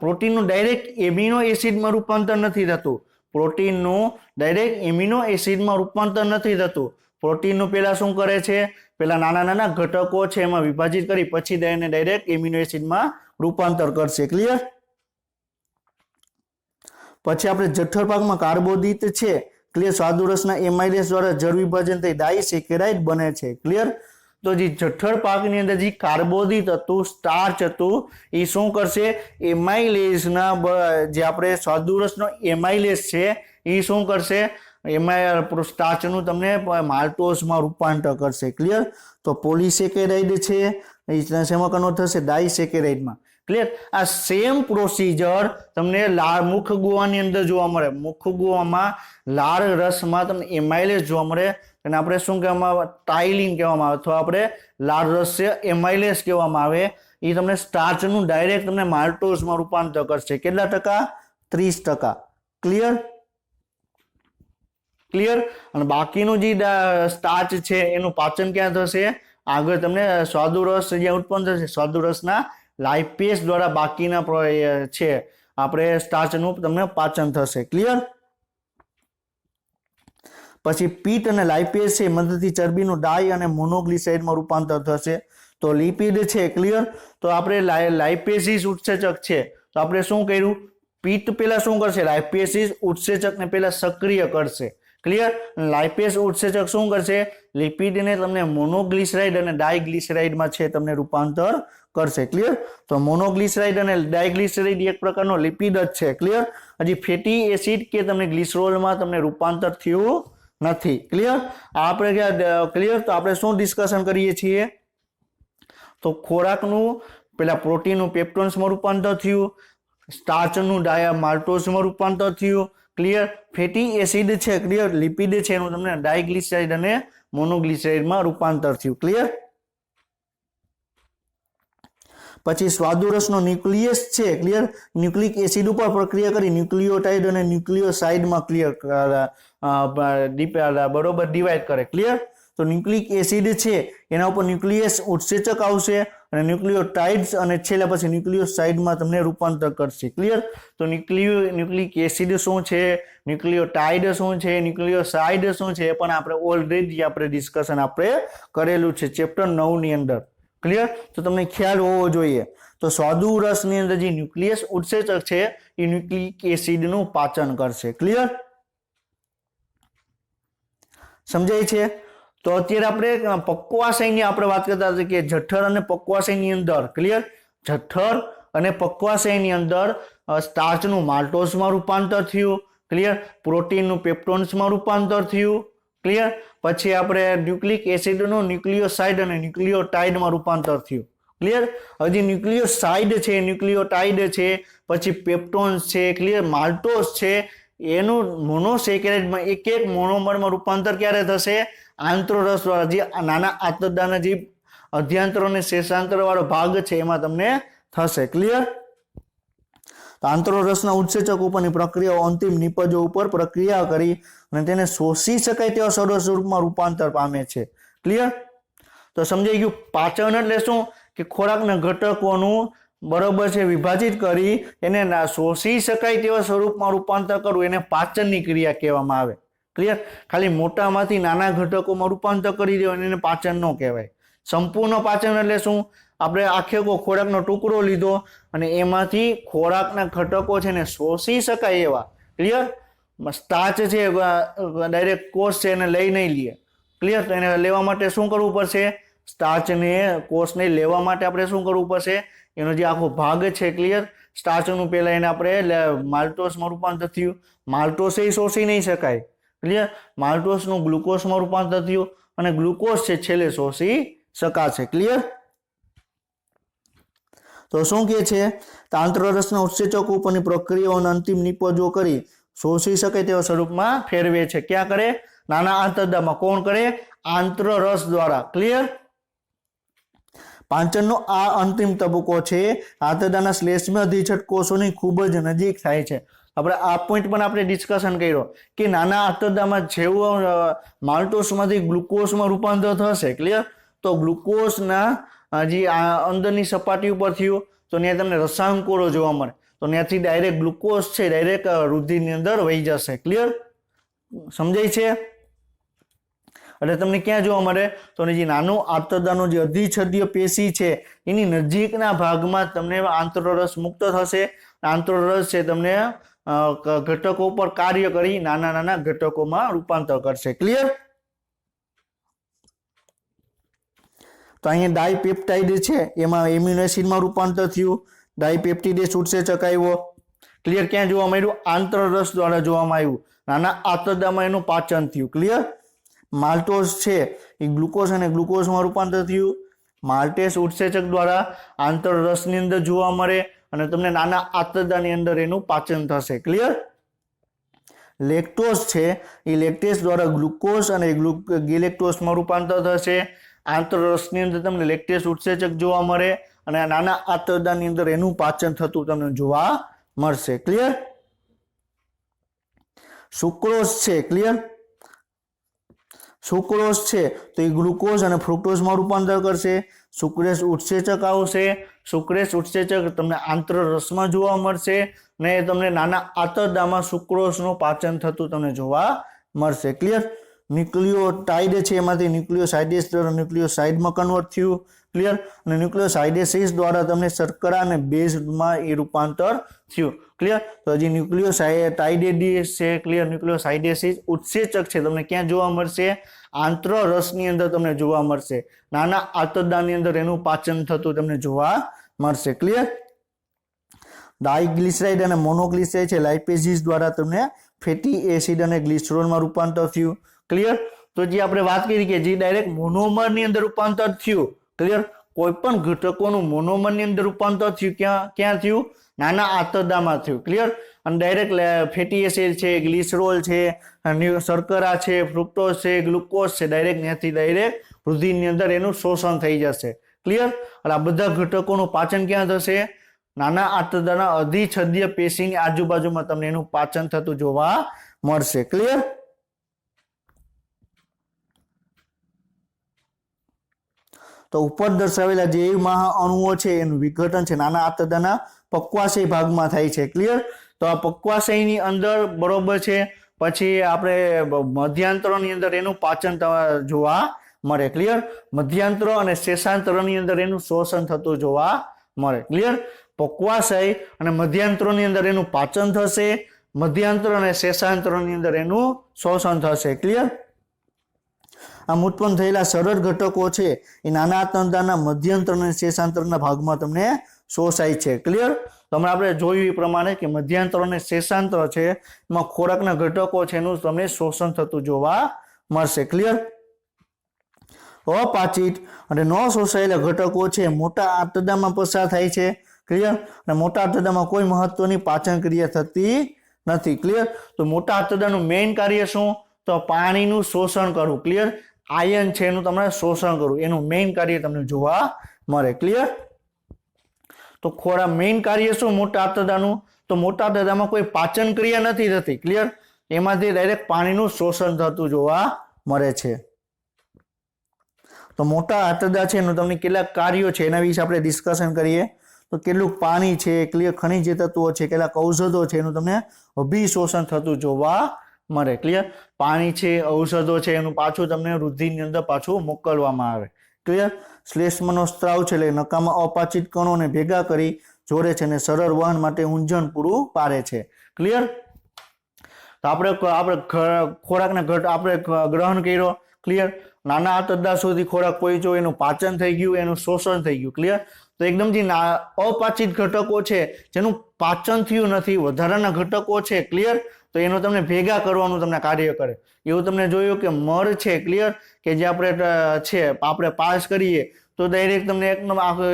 Speaker 1: પ્રોટીનનું ડાયરેક્ટ એમિનો એસિડમાં રૂપાંતર નથી થતું. પ્રોટીનનું ડાયરેક્ટ એમિનો એસિડમાં રૂપાંતર નથી થતું. પ્રોટીનનું પેલા શું કરે છે? પેલા નાના નાના ઘટકો છે એમાં વિભાજિત કરી પછી તેને ડાયરેક્ટ એમિનો એસિડમાં રૂપાંતર કરશે. ક્લિયર? પછી આપણે જઠર ભાગમાં કાર્બોદિત છે. ક્લિયર, સ્વાદુરસના એમાઇલેસ દ્વારા જળ વિભાજન થઈ ડાયસેકેરાઇડ બને છે. ક્લિયર. તો જે જઠર પાકની અંદર જે કાર્બોદિત હતું, સ્ટાર્ચ હતું, એ શું કરશે, એમાઇલેસના જે આપણે સ્વાદુરસનો એમાઇલેસ છે એ શું કરશે, સ્ટાર્ચનું તમને માલ્ટોસમાં રૂપાંતર કરશે. ક્લિયર. તો પોલિસેકેરાઇડ છે એ શેમાં કન્વર્ટ થશે, ડાયસેકેરાઇડમાં. ક્લિયર. આ સેમ પ્રોસીજર તમને મુખ ગુહાની અંદર જોવા મળે. મુખ ગુહામાં લાળ રસમાં તમને એમાઇલેસ જોવા મળે, અને આપણે શું કહેવામાં આવે, ટાઇલિન કહેવામાં આવે, અથવા આપણે લાળ રસ્ય એમાઇલેસ કહેવામાં આવે. એ તમને સ્ટાર્ચનું ડાયરેક્ટ તમને માલ્ટોસમાં રૂપાંતર કરશે. કેટલા ટકા? 30%. ક્લિયર. ક્લિયર. અને બાકીનું જે સ્ટાર્ચ છે એનું પાચન ક્યાં થશે, આગળ તમને સ્વાદુરસ જ્યાં ઉત્પન્ન થશે, સ્વાદુરસના લાઇપેસ દ્વારા બાકીના છે આપણે સ્ટાર્ચનું તમને પાચન થશે. ક્લિયર. પછી પીટ અને લાઇપેસ છે મદદથી ચરબીનું ડાય અને મોનોગ્લિસરાઇડમાં રૂપાંતર થશે. તો લિપિડ છે. ક્લિયર. તો આપણે લાઇપેસિસ ઉત્સેચક છે, તો આપણે શું કર્યું, પીટ પેલા શું કરશે, લાઇપેસિસ ઉત્સેચકને પેલા સક્રિય કરશે. ક્લિયર. લાઇપેસ ઉત્સેચક શું કરશે, લિપિડને તમને મોનોગ્લિસરાઇડ અને ડાયગ્લિસરાઇડમાં છે તમને રૂપાંતર કરશે. ક્લિયર. તો મોનોગ્લિસરાઇડ અને ડાયગ્લિસરાઇડ એક પ્રકારનો લિપિડ જ છે. ક્લિયર. હજી ફેટી એસિડ કે તમને ગ્લિસરોલમાં તમને રૂપાંતર થયું નથી. ક્લિયર. આપણે ક્લિયર. તો આપણે શું ડિસ્કશન કરીએ છીએ, તો ખોરાકનું પેલા પ્રોટીનનું પેપ્ટોન્સમાં રૂપાંતર થયું, સ્ટાર્ચનું માલ્ટોસમાં રૂપાંતર થયું. ક્લિયર. ફેટી એસિડ છે, ક્લિયર, લિપિડ છે એનું તમને ડાયગ્લિસરાઇડ અને મોનોગ્લિસરાઇડમાં રૂપાંતર થયું. ક્લિયર. પછી સ્વાદુરસનો ન્યુક્લિયસ છે. ક્લિયર. ન્યુક્લિક એસિડ ઉપર પ્રક્રિયા કરી ન્યુક્લિયોટાઇડ અને ન્યુક્લિયોસાઇડમાં ક્લિયર બરોબર ડિવાઈડ કરે. ક્લિયર. તો ન્યુક્લિક એસિડ છે એના ઉપર ન્યુક્લિયસ ઉત્સેચક આવશે અને ન્યુક્લિયોટાઇડ્સ અને છેલ્લા પછી ન્યુક્લિયોસાઇડમાં તમને રૂપાંતર કરશે. ક્લિયર. તો ન્યુક્લિક એસિડ શું છે, ન્યુક્લિયોટાઇડ શું છે, ન્યુક્લિયોસાઇડ શું છે, એ પણ આપણે ઓલરેડી આપણે ડિસ્કશન આપણે કરેલું છે ચેપ્ટર 9 ની અંદર. ક્લિયર. તો તમને ખ્યાલ હોવો જોઈએ. તો સ્વાદુરસની અંદર જે ન્યુક્લિયસ ઉત્સેચક છે એ ન્યુક્લિક એસિડનું પાચન કરશે. ક્લિયર. સમજાય છે. તો અત્યારે આપણે પક્વાશયની આપણે વાત કરતા હતા કે જઠર અને પક્વાશયની અંદર, ક્લિયર, જઠર અને પક્વાશયની અંદર સ્ટાર્ચનું માલ્ટોસમાં રૂપાંતર થયું. ક્લિયર. પ્રોટીનનું પેપ્ટોન્સમાં રૂપાંતર થયું. ક્લિયર. પછી આપણે ન્યુક્લિક એસિડનું ન્યુક્લિયોસાઇડ અને ન્યુક્લિયોટાઇડમાં રૂપાંતર થયું. ક્લિયર. હજી ન્યુક્લિયોસાઇડ છે, ન્યુક્લિયોટાઇડ છે, પછી પેપ્ટોન્સ છે, ક્લિયર, માલ્ટોસ છે, એનું મોનોસેકેરાઇડમાં એક મોનોમરમાં રૂપાંતર ક્યારે થશે, આંતરરસ દ્વારા, જે નાના આંતરડાના જે અધ્યાંતર અને શેષાંતર વાળો ભાગ છે એમાં તમને થશે. ક્લિયર. તો આંતરરસના ઉત્સેચક ઉપરની પ્રક્રિયાઓ અંતિમ નિપજો ઉપર પ્રક્રિયા કરી અને તેને શોષી શકાય તેવા સરળ સ્વરૂપમાં રૂપાંતર પામે છે. ક્લિયર. તો સમજાઈ ગયું. પાચન એટલે શું કે ખોરાકના ઘટકોનું બરોબર છે વિભાજિત કરી એને શોષી શકાય તેવા સ્વરૂપમાં રૂપાંતર કરવું, એને પાચનની ક્રિયા કહેવામાં આવે. ક્લિયર. ખાલી મોટામાંથી નાના ઘટકોમાં રૂપાંતર કરી દેવાનું એને પાચન ન કહેવાય. સંપૂર્ણ પાચન એટલે શું, આપણે આખે ખોરાકનો ટુકડો લીધો અને એમાંથી ખોરાકના ઘટકો છે ને શોષી શકાય એવા, ક્લિયર, સ્ટાર્ચ છે ડાયરેક્ટ કોષ છે એને લઈ નહીં લે. ક્લિયર. તો એને લેવા માટે શું કરવું પડશે, સ્ટાર્ચને કોષને લેવા માટે આપણે શું કરવું પડશે, એનો જે આખો ભાગ છે, ક્લિયર, સ્ટાર્ચનું પહેલા એને આપણે માલ્ટોસમાં રૂપાંતર થયું, માલ્ટોસ એ શોષી નહીં શકાય. ક્લિયર. માલ્ટોસનું ગ્લુકોઝમાં રૂપાંતર થયું અને ગ્લુકોઝ છે છેલ્લે શોષી શકાશે. ક્લિયર. તો શું કહે છે, આંતરરસના ઉત્સેચકો ઉપરની પ્રક્રિયાઓના અંતિમ નિપજો કરી શોષી શકે તેવા સ્વરૂપમાં ફેરવે છે. ક્યાં કરે, નાના આંતરડામાં. કોણ કરે, આંતરરસ દ્વારા. ક્લિયર. પાચનનો આ અંતિમ તબક્કો છે આંતરડાના શ્લેષ્મ અધિચ્છદ કોષોની ખૂબ જ નજીક થાય છે. આપણે આ પોઈન્ટ પણ આપણે ડિસ્કશન કર્યો કે નાના આંતરડામાં જેવું માલ્ટોસમાંથી ગ્લુકોઝમાં રૂપાંતર થશે, ક્લિયર, તો ગ્લુકોઝના જે અંદરની સપાટી ઉપર થયું તો ત્યાં તમને રસાંકોળો જોવા મળે, તો ત્યાંથી ડાયરેક્ટ ગ્લુકોઝ છે ડાયરેક્ટ રુધિરની અંદર વહી જશે. ક્લિયર. સમજાય છે. એટલે તમને ક્યાં જોવા મળે, તો જે નાનું આંતરડાનો જે અધિચ્છદીય પેશી છે એની નજીકના ભાગમાં તમને આંતરરસ મુક્ત થશે. આંતરરસ છે તમને ઘટકો પર કાર્ય કરી નાના નાના ઘટકોમાં રૂપાંતર કરશે. ક્લિયર? તો અહીંયા ડાયપેપ્ટાઇડ છે એમાં એમિનો એસિડમાં રૂપાંતર થયું, ડાયપેપ્ટિડેસ ઉત્સેચક આવ્યો. ક્લિયર? ક્યાં જોવા મળ્યું? આંતરરસ દ્વારા જોવામાં આવ્યું. નાના આંતરડામાં એનું પાચન થયું. ક્લિયર? માલ્ટોઝ છે એ ગ્લુકોઝ અને ગ્લુકોઝમાં રૂપાંતર થયું. માલ્ટેસ ઉત્સેચક દ્વારા આંતરરસની અંદર જોવા મળે અને તમને નાના આંતરડાની અંદર એનું પાચન થશે. ક્લિયર? લેક્ટોઝ છે એ લેક્ટેસ દ્વારા ગ્લુકોઝ અને ગેલેક્ટોઝમાં રૂપાંતર થશે. આંતરરસની અંદર તમને લેક્ટેસ ઉત્સેચક જોવા મળે અને આ નાના આંતરડાની અંદર એનું પાચન થતું તમને જોવા મળશે. ક્લિયર? સુક્રોઝ છે. ક્લિયર? સુક્રોઝ છે તો એ ગ્લુકોઝ અને ફ્રુક્ટોઝમાં રૂપાંતર કરશે. સુક્રેસ ઉત્સેચક આવશે. સુક્રેસ ઉત્સેચક તમને આંતરરસમાં જોવા મળશે ને તમને નાના આંતરડામાં સુક્રોઝનું પાચન થતું તમને જોવા મળશે. ક્લિયર? ન્યુક્લિયોટાઇડ છે એમાંથી ન્યુક્લિયોસાઇડેસ દ્વારા ન્યુક્લિયોસાઇડમાં કન્વર્ટ થયું. ક્લિયર? અને ન્યુક્લિયોસાઇડેસિસ દ્વારા તમને શર્કરા અને બેઝમાં એ રૂપાંતર થયું. ક્લિયર? તો હજી ન્યુક્લિયોટાઇડેસ છે. ક્લિયર? ન્યુક્લિયોસાઇડેસિસ ઉત્સેચક છે તમને ક્યાં જોવા મળશે? આંતરરસની અંદર તમને જોવા મળશે. નાના આંતરડાની અંદર એનું પાચન થતું તમને જોવા મળશે. ક્લિયર? ડાયગ્લિસરાઇડ અને મોનોગ્લિસરાઇડ છે લાઇપેઝિસ દ્વારા તમને ફેટી એસિડ અને ગ્લિસરોલમાં રૂપાંતર થયું. ક્લિયર? તો જે આપણે વાત કરી કે જે ડાયરેક્ટ મોનોમરની અંદર રૂપાંતર થયું. ક્લિયર? કોઈ પણ ઘટકોનું મોનોમરની અંદર રૂપાંતર થયું ક્યાં થયું? નાના આંતરડામાં થયું. ક્લિયર? અને ડાયરેક્ટ ફેટી એસિડ છે, ગ્લિસરોલ છે, શર્કરા છે, ફ્રુક્ટોઝ છે, ગ્લુકોઝ છે, ત્યાંથી ડાયરેક્ટ રુધિરની અંદર એનું શોષણ થઈ જશે. ક્લિયર? અને આ બધા ઘટકોનું પાચન ક્યાં થશે? નાના આંતરડાના અધિછદ્ય પેશીની આજુબાજુમાં તમને એનું પાચન થતું જોવા મળશે. ક્લિયર? તો ઉપર દર્શાવેલા જે મહાઅણુઓ છે એનું વિઘટન છે નાના આંતરડાના પક્વાશય ભાગમાં થાય છે. ક્લિયર? તો આ પક્વાશયની અંદર બરોબર છે પછી આપણે મધ્યાંતરોની અંદર એનું પાચન જોવા મળે. ક્લિયર? મધ્યાંતરો અને શેષાંતરોની અંદર એનું શોષણ થતું જોવા મળે. ક્લિયર? પક્વાશય અને મધ્યાંતરોની અંદર એનું પાચન થશે, મધ્યાંતર અને શેષાંતરોની અંદર એનું શોષણ થશે. ક્લિયર? આમ ઉત્પન્ન થયેલા સરળ ઘટકો છે એ નાના આંતરડાના મધ્યંતર અને શેષાંતરના ભાગમાં તમને શોષાય છે. ક્લિયર? તમને આપણે જોયું એ પ્રમાણે કે મધ્યાંતર અને શેષાંતર છે એમાં ખોરાકના ઘટકો છે એનું તમને શોષણ થતું જોવા મળશે. ક્લિયર? અપાચિત અને ન શોષાયેલા ઘટકો છે મોટા આંતરડામાં પસાર થાય છે. ક્લિયર? અને મોટા આંતરડામાં કોઈ મહત્વની પાચન ક્રિયા થતી નથી. ક્લિયર? તો મોટા આંતરડાનું મેઇન કાર્ય શું? તો પાણીનું શોષણ કરવું. ક્લિયર? આયન છે એનું તમારે શોષણ કરવું, એનું મેઇન કાર્ય તમને જોવા મળે. ક્લિયર? તો ખોરાક મેઇન કાર્ય શું મોટા આંતરડાનું? તો મોટા આંતરડામાં કોઈ પાચન ક્રિયા નથી થતી. ક્લિયર? એમાંથી ડાયરેક્ટ પાણીનું શોષણ થતું જોવા મળે છે. તો મોટા આંતરડા છે એનું તમને કેટલાક કાર્યો છે એના વિશે આપણે ડિસ્કશન કરીએ. તો કેટલું પાણી છે, ક્લિયર ખનિજ તત્વો છે, કેટલાક ઔષધો છે એનું તમને અભિશોષણ થતું જોવા મળે. ક્લિયર? પાણી છે, ઔષધો છે એનું પાછું તમને રુધિરની અંદર પાછું મોકલવામાં આવે. ક્લિયર? શ્લેષ્મનો સ્ત્રાવ છે એટલે નકામાં અપાચિત કણોને ભેગા કરી જોડે છે અને સરળ વહન માટે ઊંજણ પૂરું પાડે છે. ક્લિયર? તો આપણે ખોરાકના આપણે ગ્રહણ કર્યો. ક્લિયર? નાના આંતરડા સુધી ખોરાક પહોંચ્યો, એનું પાચન થઈ ગયું, એનું શોષણ થઈ ગયું. ક્લિયર? તો એકદમ જે અપાચિત ઘટકો છે જેનું પાચન થયું નથી, વધારાના ઘટકો છે. ક્લિયર? તો એનું તમને ભેગા કરવાનું તમને કાર્ય કરે. એવું તમને જોયું કે મળ છે. ક્લિયર? કે જે આપણે પાસ કરીએ તો ડાયરેક્ટ તમને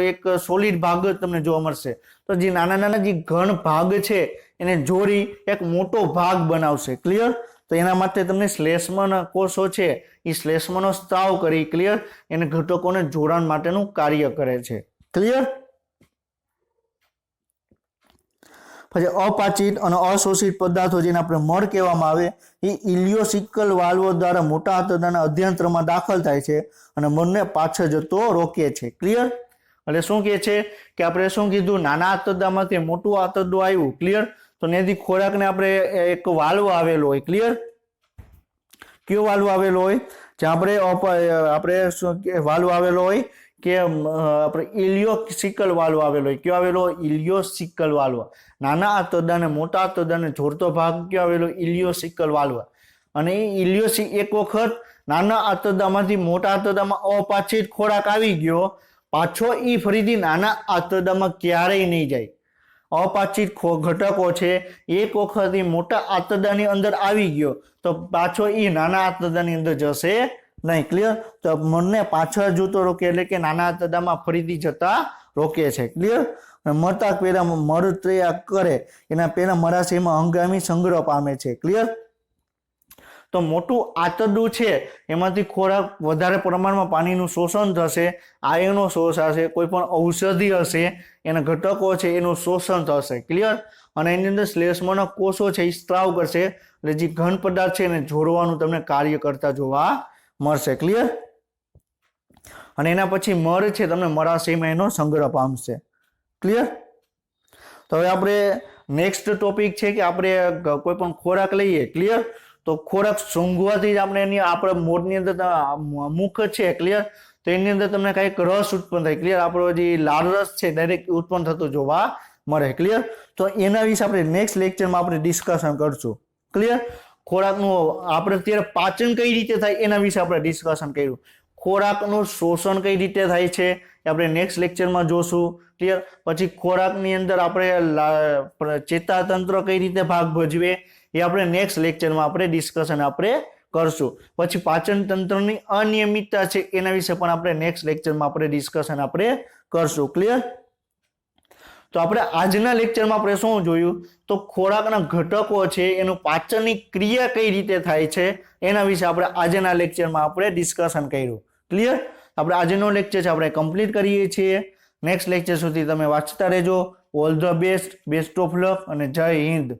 Speaker 1: એક સોલિડ ભાગ જ તમને જોવા મળશે. તો જે નાના નાના જે ઘન ભાગ છે એને જોડી એક મોટો ભાગ બનાવશે. ક્લિયર? તો એના માટે તમને શ્લેષ્મન કોષો છે એ શ્લેષ્મનો સ્ત્રાવ કરી ક્લિયર એને ઘટકોને જોડાણ માટેનું કાર્ય કરે છે. ક્લિયર? પછી અપાચિત અને અશોષિત પદાર્થો જેને આપણે મળ કહેવામાં આવે એ ઇલિયોસિકલ વાલ્વ દ્વારા મોટા આંતરડાના અધ્યંત્રમાં દાખલ થાય છે અને મળને પાછળ જતો રોકે છે. ક્લિયર? એટલે શું કહે છે કે આપણે શું કીધું નાના આંતરડામાંથી મોટું આંતરડું આવ્યું. ક્લિયર? તો ત્યાંથી ખોરાકને આપણે એક વાલ્વ આવેલો હોય. ક્લિયર? કયો વાલ્વ આવેલો હોય? જ્યાં આપણે વાલ્વ આવેલો હોય કે આપણે ઇલિયોસિકલ વાલ્વ આવેલો હોય. કયો આવેલો? ઇલિયોસિકલ વાલ્વ. નાના આંતરડા અને મોટા આંતરડાને જોડતો ભાગ કયો આવેલો? ઇલિયોસિકલ વાલ્વ. અને એ એક વખત નાના આંતરડામાંથી મોટા આંતરડામાં અપાચિત ખોરાક આવી ગયો, પાછો એ ફરીથી નાના આંતરડામાં ક્યારેય નહીં જાય. અપાચિત ઘટકો છે એક વખત એ મોટા આંતરડાની અંદર આવી ગયો તો પાછો એ નાના આંતરડાની અંદર જશે નહીં. ક્લિયર? તો મરને પાછળ જતો રોકે એટલે કે નાના આંતરડામાં ફરીથી જતા રોકે છે. ક્લિયર? મરતા પહેલા મરત્યા કરે એના પહેલા મરાશયમાં હંગામી સંગ્રહ પામે છે. ક્લિયર? તો મોટું આંતરડું છે એમાંથી ખોરાક વધારે પ્રમાણમાં પાણીનું શોષણ થશે, આયનો શોષાશે, કોઈ પણ ઔષધિ હશે એના ઘટકો છે એનું શોષણ થશે. ક્લિયર? અને એની અંદર શ્લેષ્મના કોષો છે એ સ્ત્રાવ કરશે એટલે જે ઘન પદાર્થ છે એને જોડવાનું તમને કાર્ય કરતા જોવા મળશે. ક્લિયર? અને એના પછી મર છે તમને મરાશયમાં એનો સંગ્રહ પામશે. ક્લિયર? તો હવે આપણે નેક્સ્ટ ટોપિક છે કે આપણે કોઈ પણ ખોરાક લઈએ. ક્લિયર? તો ખોરાક સૂંઘવાથી જ આપણે મોઢની અંદર મુખ છે. ક્લિયર? તો એની અંદર તમને કંઈક રસ ઉત્પન્ન થાય. ક્લિયર? આપણો જે લાળ રસ છે ડાયરેક્ટ ઉત્પન્ન થતો જોવા મળે. ક્લિયર? તો એના વિશે આપણે નેક્સ્ટ લેક્ચરમાં આપણે ડિસ્કશન કરશું. ક્લિયર? ખોરાકનું આપણે અત્યારે પાચન કઈ રીતે થાય એના વિશે આપણે ડિસ્કશન કર્યું. ખોરાકનું શોષણ કઈ રીતે થાય છે એ આપણે નેક્સ્ટ લેક્ચરમાં જોશું. ક્લિયર? પછી ખોરાકની અંદર આપણે ચેતાતંત્ર કઈ રીતે ભાગ ભજવે એ આપણે નેક્સ્ટ લેક્ચરમાં આપણે ડિસ્કશન આપણે કરશું. પછી પાચન તંત્રની અનિયમિતતા છે એના વિશે પણ આપણે નેક્સ્ટ લેક્ચરમાં આપણે ડિસ્કશન આપણે કરશું. ક્લિયર? તો આપણે આજના લેક્ચરમાં આપણે શું જોયું? તો ખોરાકના ઘટકો છે એનું પાચનની ક્રિયા કઈ રીતે થાય છે એના વિશે આપણે આજના લેક્ચરમાં આપણે ડિસ્કશન કર્યું. ક્લિયર? આપણે આજનો લેક્ચર છે આપણે કમ્પ્લીટ કરીએ છીએ. નેક્સ્ટ લેક્ચર સુધી તમે વાંચતા રહેજો. All the best, best of luck અને જય હિન્દ.